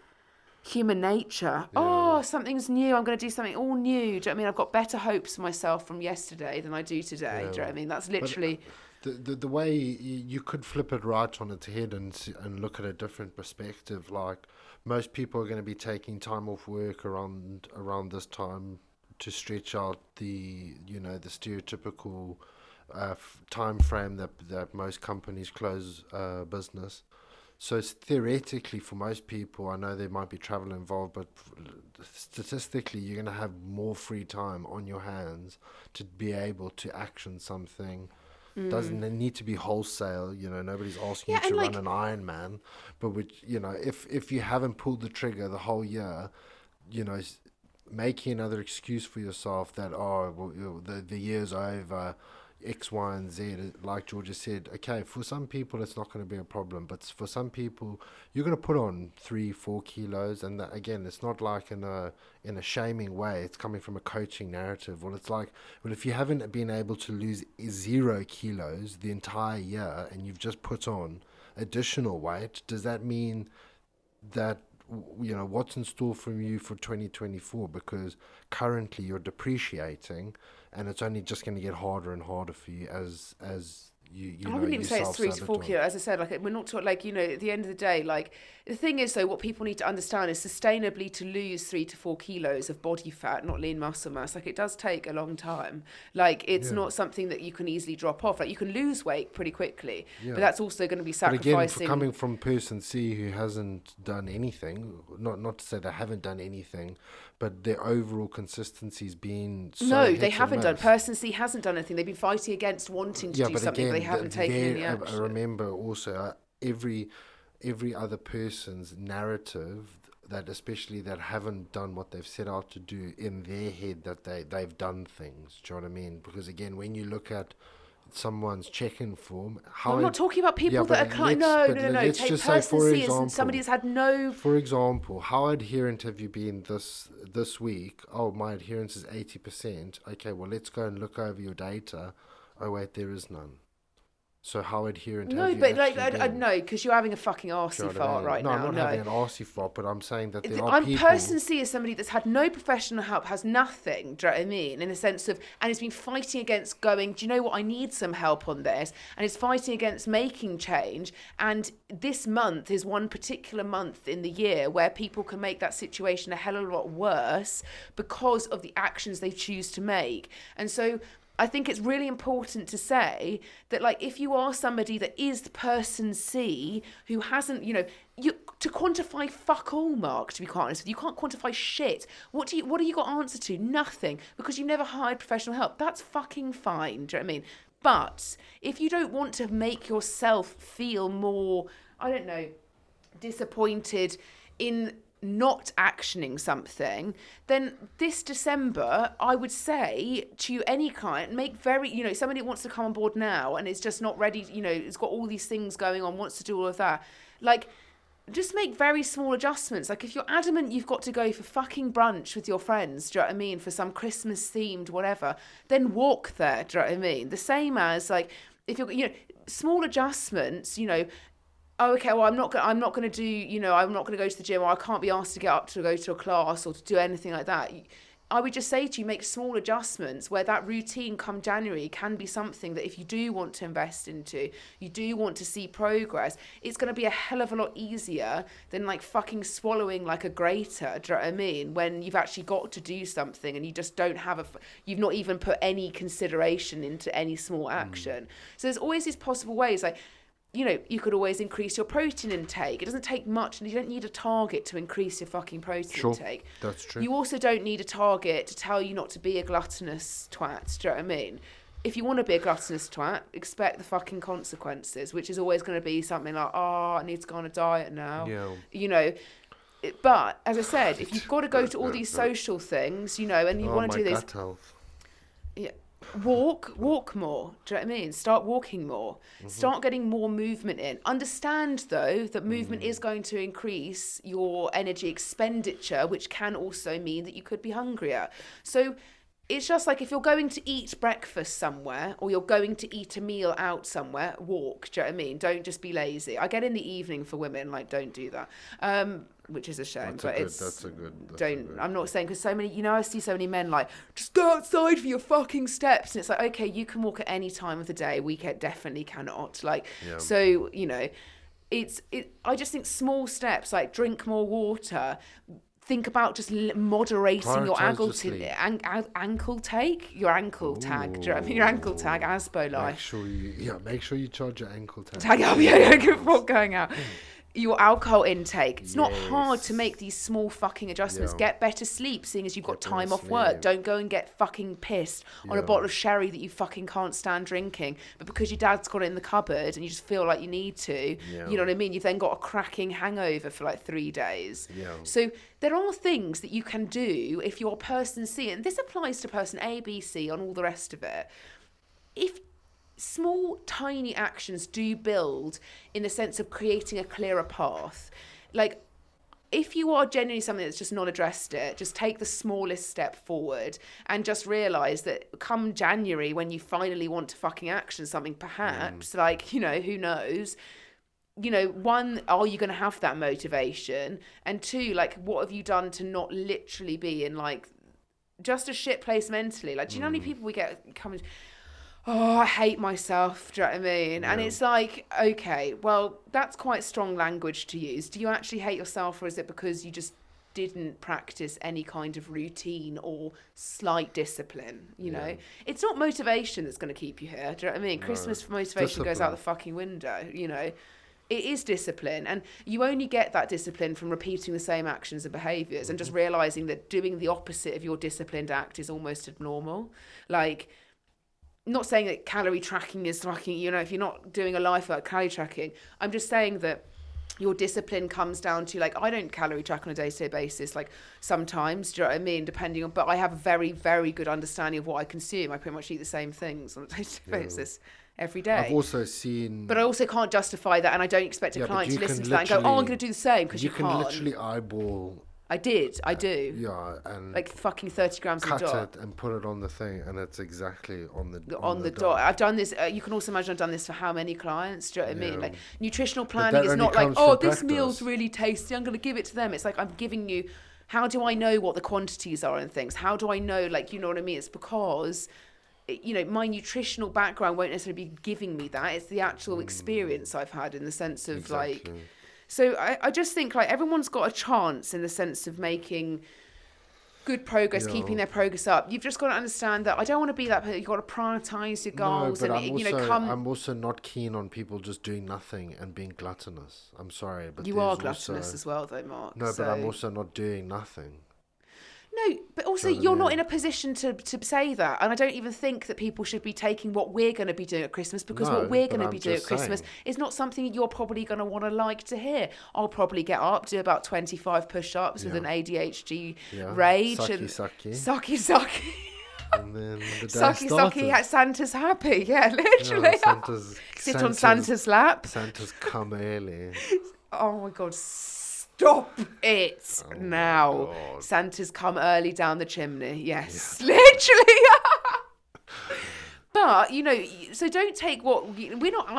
human nature. Oh, something's new. I'm going to do something all new. Do you know what I mean? I've got better hopes for myself from yesterday than I do today. Do you know what I mean? That's literally... The way you could flip it right on its head and look at a different perspective. Like, most people are going to be taking time off work around this time to stretch out the stereotypical time frame that most companies close business. So theoretically, for most people, I know there might be travel involved, but statistically, you're going to have more free time on your hands to be able to action something. Doesn't need to be wholesale, you know, nobody's asking you to run an Ironman, but if you haven't pulled the trigger the whole year, you know, making another excuse for yourself that, the year's over, X, Y, and Z, like Georgia said, okay, for some people it's not going to be a problem, but for some people you're going to put on 3-4 kilos, and that, again, it's not like in a shaming way, it's coming from a coaching narrative. Well, it's like, well, if you haven't been able to lose 0 kilos the entire year and you've just put on additional weight, does that mean that, you know, what's in store from you for 2024? Because currently you're depreciating, and it's only just going to get harder and harder for you as you I wouldn't even say it's 3 to 4 kilos. As I said, like, we're not talking, like, you know, at the end of the day, like, the thing is, though, what people need to understand is sustainably to lose 3 to 4 kilos of body fat, not lean muscle mass, like, it does take a long time. Like, it's not something that you can easily drop off. Like, you can lose weight pretty quickly, but that's also going to be sacrificing. But again, coming from person C who hasn't done anything, not to say they haven't done anything, but their overall consistency's been so no, they haven't done. Person C hasn't done anything. They've been fighting against wanting to do something, again, but they haven't taken any action. I remember also every other person's narrative, that especially that haven't done what they've set out to do, in their head that they've done things. Do you know what I mean? Because again, when you look at someone's check-in form. I'm not talking about people that are clients. No. Let's Take just say, person for C as example, somebody that's had no. For example, how adherent have you been this week? Oh, my adherence is 80%. Okay, well, let's go and look over your data. Oh, wait, there is none. So how adherent have you No, but like actually I been? know, because you're having a fucking Do you arsey know what I fart mean? right No, now. I'm not having an arsey fart, but I'm saying that there are I'm people... person C is somebody that's had no professional help, has nothing, do you know what I mean? In the sense of, and has been fighting against going, do you know what, I need some help on this, and is fighting against making change. And this month is one particular month in the year where people can make that situation a hell of a lot worse because of the actions they choose to make. And so I think it's really important to say that, like, if you are somebody that is the person C who hasn't, to quantify fuck all, Mark, to be quite honest with you, you can't quantify shit. What do you got answer to? Nothing, because you've never hired professional help. That's fucking fine, do you know what I mean? But if you don't want to make yourself feel more, I don't know, disappointed in not actioning something, then this December, I would say to any client, make very, somebody that wants to come on board now and is just not ready, it's got all these things going on, wants to do all of that, like, just make very small adjustments. Like, if you're adamant you've got to go for fucking brunch with your friends, do you know what I mean, for some Christmas themed whatever, then walk there, do you know what I mean? The same as, like, if you're, small adjustments, oh, okay, well, I'm not going to do, I'm not going to go to the gym, or I can't be asked to get up to go to a class or to do anything like that. I would just say to you, make small adjustments where that routine come January can be something that if you do want to invest into, you do want to see progress, it's going to be a hell of a lot easier than like fucking swallowing like a grater, do you know what I mean? When you've actually got to do something and you just don't have you've not even put any consideration into any small action. So there's always these possible ways, like, you could always increase your protein intake. It doesn't take much, and you don't need a target to increase your fucking protein intake. That's true. You also don't need a target to tell you not to be a gluttonous twat. Do you know what I mean? If you want to be a gluttonous twat, expect the fucking consequences, which is always going to be something like, I need to go on a diet now. Yeah. But, as I said, if you've got to go to all these social things, and you want to do this... gut health. Yeah. Walk more. Do you know what I mean? Start walking more. Start getting more movement in. Understand, though, that movement is going to increase your energy expenditure, which can also mean that you could be hungrier. So it's just like, if you're going to eat breakfast somewhere, or you're going to eat a meal out somewhere, walk. Do you know what I mean? Don't just be lazy. I get in the evening for women, like, don't do that. Which is a shame, That's a good. I'm not saying, because so many, I see so many men like, just go outside for your fucking steps, and it's like, okay, you can walk at any time of the day, definitely cannot, like, so, I just think small steps, like drink more water, think about just moderating your ankle take, your ankle tag, do you know what I mean? Your ankle tag, Asbo life. Make sure you charge your ankle tag. Tag up, before going out. Your alcohol intake. It's not hard to make these small fucking adjustments. Get better sleep, seeing as you've got time off work. Don't go and get fucking pissed on a bottle of sherry that you fucking can't stand drinking, but because your dad's got it in the cupboard and you just feel like you need to, you know what I mean? You've then got a cracking hangover for like 3 days. So there are things that you can do if you're person C, and this applies to person A, B, C, on all the rest of it. If small, tiny actions do build in the sense of creating a clearer path. Like, if you are genuinely something that's just not addressed it, just take the smallest step forward and just realise that come January, when you finally want to fucking action something, perhaps, like, who knows, one, are you going to have that motivation? And two, like, what have you done to not literally be in, like, just a shit place mentally? Like, do you know how many people we get coming... I hate myself, do you know what I mean? And it's like, okay, well, that's quite strong language to use. Do you actually hate yourself, or is it because you just didn't practice any kind of routine or slight discipline, It's not motivation that's going to keep you here, do you know what I mean? Christmas motivation goes out the fucking window, It is discipline, and you only get that discipline from repeating the same actions and behaviours and just realising that doing the opposite of your disciplined act is almost abnormal. Like... not saying that calorie tracking is fucking, if you're not doing a life like calorie tracking, I'm just saying that your discipline comes down to, like, I don't calorie track on a day-to-day basis, like, sometimes, do you know what I mean, depending on, but I have a very, very good understanding of what I consume. I pretty much eat the same things on a day-to-day basis every day. I've also seen... But I also can't justify that, and I don't expect a client to listen to that and go, oh, I'm going to do the same, because you can't. You can literally eyeball... I do. Yeah, and... like fucking 30 grams on the dot. Cut it and put it on the thing, and it's exactly on the dot. I've done this, you can also imagine I've done this for how many clients, do you know what I mean? Like, nutritional But planning is not like, from this practice. meal's really tasty, I'm going to give it to them. It's like, I'm giving you, how do I know what the quantities are and things? How do I know, like, you know what I mean? It's because... you know, my nutritional background won't necessarily be giving me that. It's the actual experience I've had, in the sense of like... So I just think, like, everyone's got a chance in the sense of making good progress, keeping their progress up. You've just got to understand that I don't want to be that person. You've got to prioritise your goals. No, but I'm also not keen on people just doing nothing and being gluttonous. I'm sorry, but you are gluttonous as well, though, Mark. No, but I'm also not doing nothing. No, but also you're not in a position to say that. And I don't even think that people should be taking what we're going to be doing at Christmas, because what we're going to be doing at Christmas is not something you're probably going to want to like to hear. I'll probably get up, do about 25 push-ups with an ADHD rage. Sucky. And then the day sucky, Santa's happy. Yeah, literally. Sit on Santa's lap. Santa's come early. Oh my God, stop it now. Santa's come early down the chimney. Yes, literally. But, you know, so don't take we're not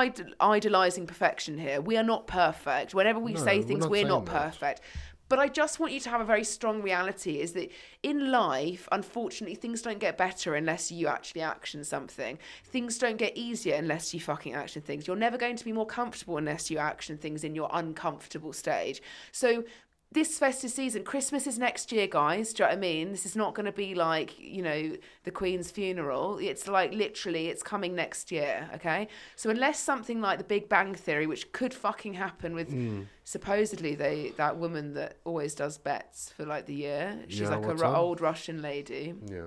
idolising perfection here. We are not perfect. Whenever we say things, we're not perfect. But I just want you to have a very strong reality, is that in life, unfortunately, things don't get better unless you actually action something. Things don't get easier unless you fucking action things. You're never going to be more comfortable unless you action things in your uncomfortable stage. So this festive season, Christmas is next year, guys. Do you know what I mean? This is not going to be like, you know, the Queen's funeral. It's like, literally, it's coming next year, okay? So unless something like the Big Bang Theory, which could fucking happen with supposedly that woman that always does bets for like the year. She's like an old Russian lady. Yeah.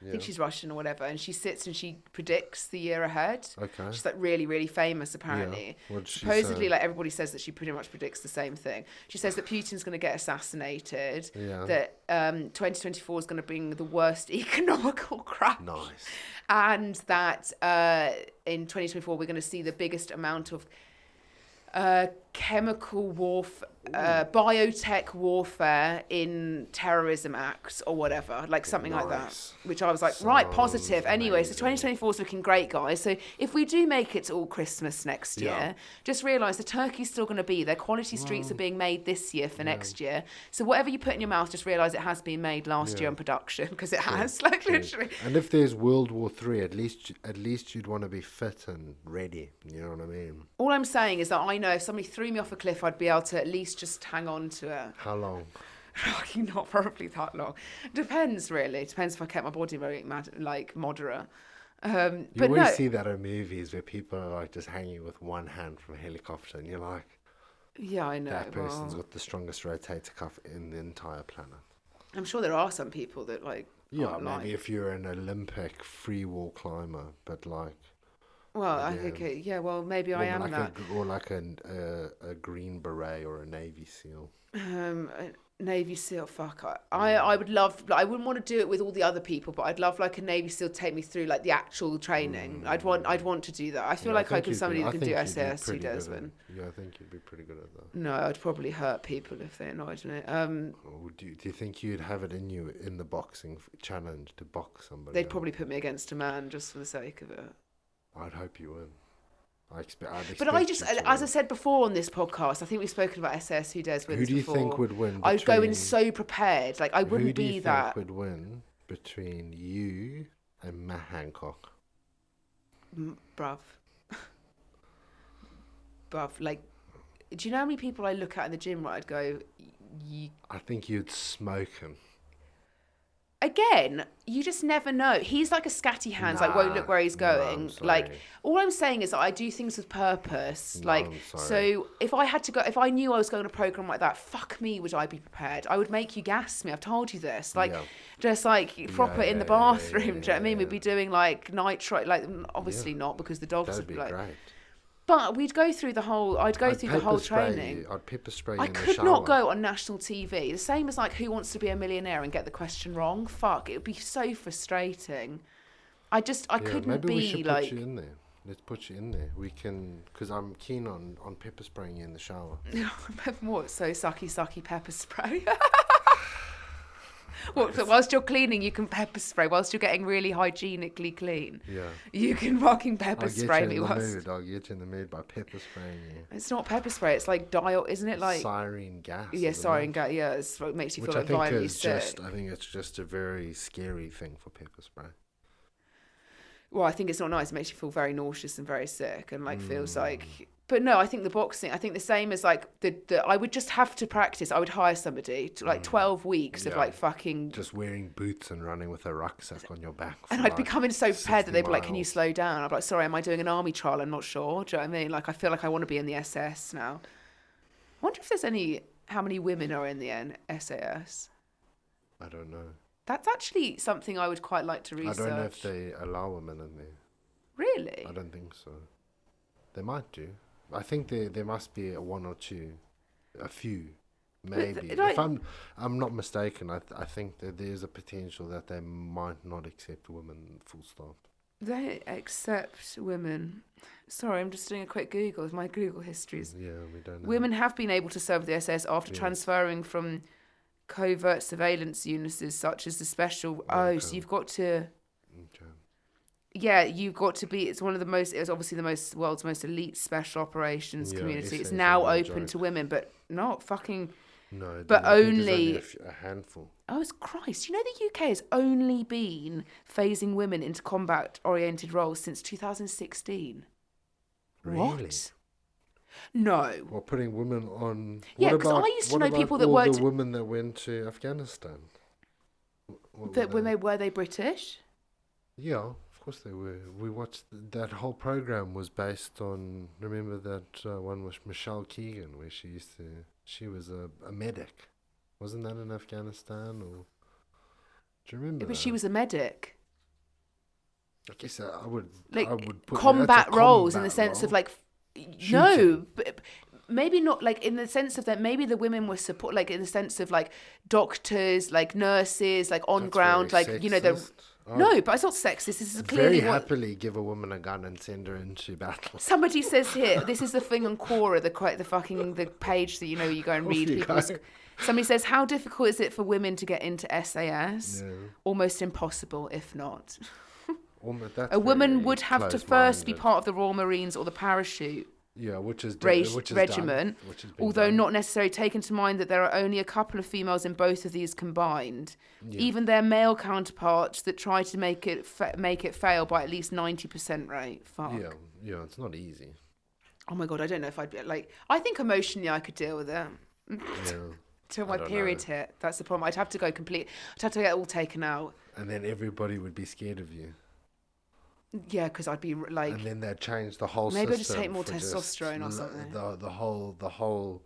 I think she's Russian or whatever, and she sits and she predicts the year ahead. Okay. She's like really, really famous apparently. Yeah. What'd she Supposedly, say? like, everybody says that she pretty much predicts the same thing. She says that Putin's going to get assassinated. Yeah. That 2024 is going to bring the worst economical crash. Nice. And that in 2024 we're going to see the biggest amount of chemical warfare, biotech warfare in terrorism acts or whatever, like something like that, which I was like, right, positive. Anyway, so 2024 is looking great, guys. So if we do make it to all Christmas next year, just realise the turkey's still going to be there. Quality streets are being made this year for next year. So whatever you put in your mouth, just realise it has been made last year in production, because it has, like, literally. And if there's World War III, at least you'd want to be fit and ready. You know what I mean? All I'm saying is that I know if somebody threw me off a cliff, I'd be able to at least just hang on to it. How long? Not probably that long. Depends, really. Depends if I kept my body very moderate. You But always no, see that in movies where people are like just hanging with one hand from a helicopter, and you're like, yeah, I know. that person's Well, got the strongest rotator cuff in the entire planet. I'm sure there are some people that Yeah, aren't maybe if you're an Olympic free wall climber, but like. Well, okay, yeah. Well, maybe I am like that. Or like a Green Beret or a Navy SEAL. A Navy SEAL, fuck. I would love. Like, I wouldn't want to do it with all the other people, but I'd love like a Navy SEAL to take me through like the actual training. I'd want to do that. I feel like I could somebody that can do SAS who does one. Yeah, I think you'd be pretty good at that. No, I'd probably hurt people if they annoyed me. Or do you think you'd have it in you in the boxing challenge to box somebody? They'd probably put me against a man just for the sake of it. I'd hope you would. But I just, as I said before on this podcast, I think we've spoken about SAS who dares wins. Who do you before. think would win? I'd go in so prepared. Like, I wouldn't be that. Who do you think would win between you and Matt Hancock? Bruv. Like, do you know how many people I look at in the gym where I'd go, I think you'd smoke him. Again, you just never know. He's like a scatty hands, like won't look where he's going. Like, all I'm saying is that I do things with purpose. So if I knew I was going to a program like that, fuck me, would I be prepared? I would make you gas me. I've told you this. Like, just like proper in the bathroom. Do you know what I mean? We'd be doing like nitrate, like obviously not because the dogs That'd would be like. Great. But we'd go through the whole. I'd go through the whole training. I'd pepper spray you I in the could shower. not go on national TV. The same as like Who Wants to Be a Millionaire and get the question wrong. Fuck, it would be so frustrating. I couldn't maybe be we should like. put you in there. Let's put you in there. We can, because I'm keen on pepper spraying you in the shower. What? So sucky pepper spray. What? So whilst you're cleaning, you can pepper spray. Whilst you're getting really hygienically clean, Yeah. you can fucking pepper spray me. I'll get you in the mood by pepper spraying you. It's not pepper spray. It's like isn't it like Siren gas? Yeah, siren gas. Yeah, it's what makes you feel like violently sick. I think it's just a very scary thing for pepper spray. Well, I think it's not nice. It makes you feel very nauseous and very sick, and like feels like. But no, I think the boxing. I think the same as like the. I would just have to practice. I would hire somebody to like 12 weeks of like fucking. Just wearing boots and running with a rucksack on your back. And I'd be coming so prepared that they'd be like, "Can you miles. slow down?" I'd be like, "Sorry, am I doing an army trial? I'm not sure." Do you know what I mean? Like, I feel like I want to be in the SS now. I wonder if there's how many women are in the SAS. I don't know. That's actually something I would quite like to research. I don't know if they allow women in there. Really? I don't think so. They might do. I think there must be one or two, a few, maybe. If I'm not mistaken, I think that there's a potential that they might not accept women full stop. They accept women. Sorry, I'm just doing a quick Google of my Google histories. Yeah, we don't know. Women have been able to serve the SS after transferring from covert surveillance units such as the special. Okay. So you've got to. Okay. Yeah, you've got to be. It's one of the most. It's obviously the world's most elite special operations community. It's now open to women, but not fucking. No, but only a handful. Oh, Christ! You know the UK has only been phasing women into combat-oriented roles since 2016. Really? What? No. Well, putting women on. Yeah, because I used to know people that worked. The women that went to Afghanistan. Were they British? Yeah, of course they were. We watched that whole program was based on. Remember that one with Michelle Keegan, where she was a medic. Wasn't that in Afghanistan or? Do you remember? But that? she was a medic. I guess I would. Like I would put combat roles in the combat sense of role. like. No, but maybe not like in the sense of that maybe the women were support like in the sense of like doctors, like nurses, like on That's ground, very like you know the. sexist. Oh. No, but it's not sexist. This is clearly Very what happily give a woman a gun and send her into battle. somebody says here. This is the thing on Quora, the page that you go and read people's. Somebody says, how difficult is it for women to get into SAS? Yeah. Almost impossible, if not. That's A woman very would have to first be part of the Royal Marines or the parachute regiment, although not necessarily taken to mind that there are only a couple of females in both of these combined. Yeah. Even their male counterparts that try to make it fail by at least 90% rate. Fuck. Yeah, it's not easy. Oh my God, I don't know if I'd be like. I think emotionally I could deal with it. Yeah. Till my period hit. That's the problem. I'd have to go complete. I'd have to get it all taken out. And then everybody would be scared of you. Yeah, because I'd be like. And then they'd change the whole maybe system. I'd just take more testosterone or something. The whole.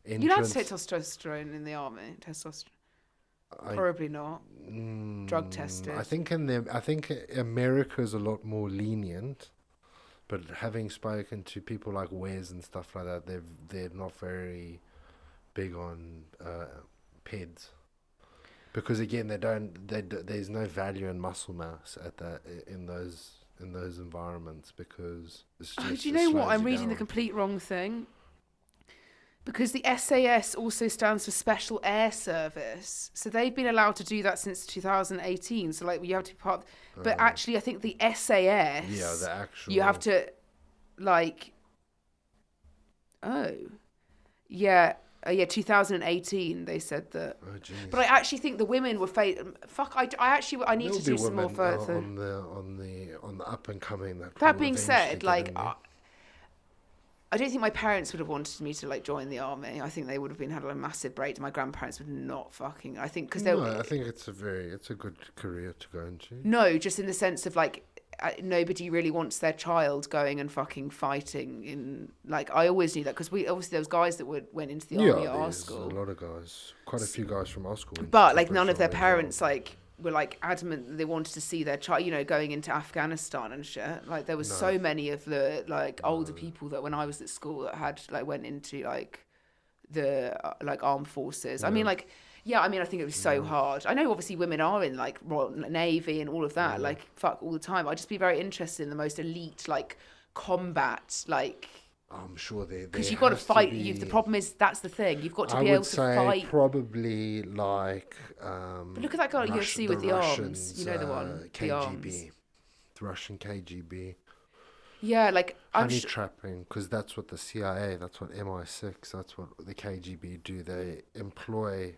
Entrance. You'd have to take testosterone in the army. Testosterone. Probably not. Drug tested. I think America's a lot more lenient. But having spoken to people like Wes and stuff like that, they're not very big on PEDs. Because again, there's no value in muscle mass in those environments because it's just. Do you know what? I'm reading the complete wrong thing. Because the SAS also stands for Special Air Service, so they've been allowed to do that since 2018. So like you have to be part. But actually, I think the SAS. Yeah, the actual. You have to, like. Oh, yeah. 2018 they said that. Oh, geez. But I actually think the women were I need to do some more further on the up and coming. That being said, like I don't think my parents would have wanted me to like join the army. I think they would have had a massive break. My grandparents would not fucking. I think because I think it's a good career to go into. No, just in the sense of like. Nobody really wants their child going and fucking fighting in like I always knew that because we obviously there was guys that went into the army at our school. A lot of guys, quite a few guys from our school. But like none of their parents like were like adamant that they wanted to see their child, you know, going into Afghanistan and shit. Like there was so many of the like older people that when I was at school that had like went into like the like armed forces. I mean, like, yeah, I mean, I think it was so hard. I know obviously women are in like Royal Navy and all of that, like fuck all the time. I'd just be very interested in the most elite like combat, like. I'm sure because you've got to fight. The problem is that's the thing. You've got to be able to fight. Probably like. But look at that guy at UFC with the arms. You know the one, KGB, the arms. the Russian KGB. Yeah, like honey trapping, because that's what the CIA, that's what MI6, that's what the KGB do. They employ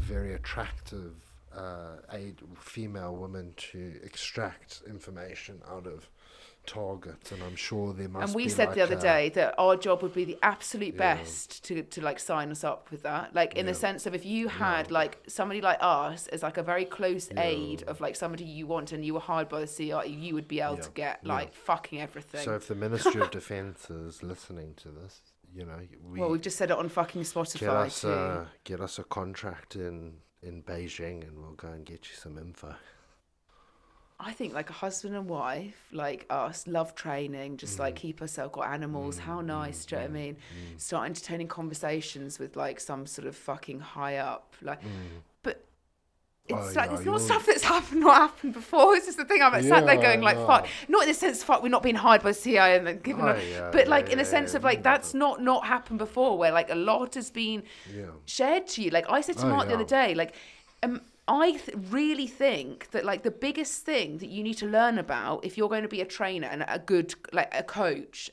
very attractive female women to extract information out of targets, and I'm sure there must be. And we said the other day that our job would be the absolute best to like sign us up with that, like in the sense of if you had like somebody like us as like a very close aid of like somebody you want and you were hired by the CIA, you would be able to get like fucking everything. So if the Ministry of Defence is listening to this, you know, we've just said it on fucking Spotify. Get us a contract in Beijing, and we'll go and get you some info. I think like a husband and wife, like us, love training, just like keep ourselves, got animals, how nice, do you know what I mean? Start entertaining conversations with like some sort of fucking high up, like, but it's it's not stuff that's not happened before. It's just the thing I'm sat there going like, fuck, not in the sense, fuck, we're not being hired by CIA and then given but like in a sense of like, that's not happened before, where like a lot has been shared to you. Like I said to Mark the other day, like, I really think that like the biggest thing that you need to learn about if you're going to be a trainer and a good like a coach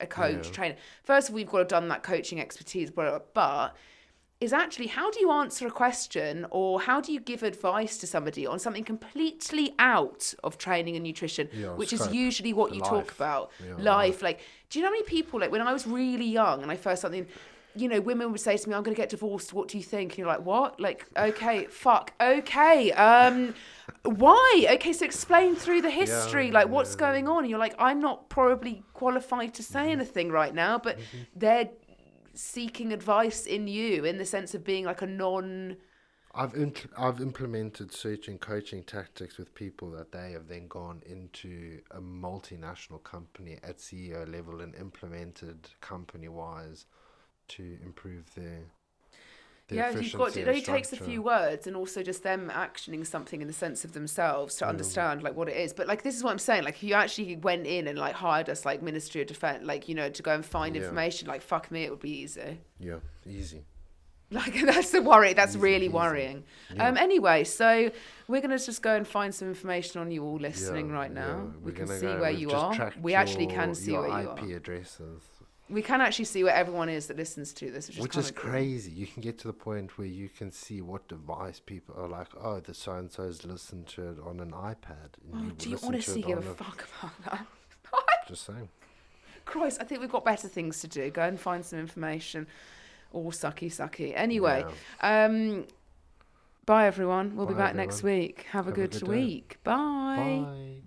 trainer, first of all, you've got to have done that coaching expertise, but is actually how do you answer a question or how do you give advice to somebody on something completely out of training and nutrition, which is usually what you talk about, life. Like, do you know how many people, like when I was really young and I first something, you know, women would say to me, I'm going to get divorced. What do you think? And you're like, what? Like, okay, fuck. Okay. Why? Okay. So explain through the history, like what's going on. And you're like, I'm not probably qualified to say anything right now, but they're seeking advice in you in the sense of being like a non... I've implemented certain coaching tactics with people that they have then gone into a multinational company at CEO level and implemented company-wise to improve their you've got it only takes a few words and also just them actioning something in the sense of themselves to understand like what it is. But like this is what I'm saying, like if you actually went in and like hired us like Ministry of Defence, like, you know, to go and find information, like fuck me, it would be easy. Easy. Like that's the worry. That's really worrying. Anyway, so we're gonna just go and find some information on you all listening right now. We can see where you are. We actually can see where you are. IP addresses. We can actually see where everyone is that listens to this, which is crazy. You can get to the point where you can see what device people are like, oh, the so-and-so's listened to it on an iPad. Do you honestly give a fuck about that? Just saying. Christ, I think we've got better things to do. Go and find some information. All sucky. Anyway, bye everyone. We'll be back next week. Have a good week. Bye. Bye.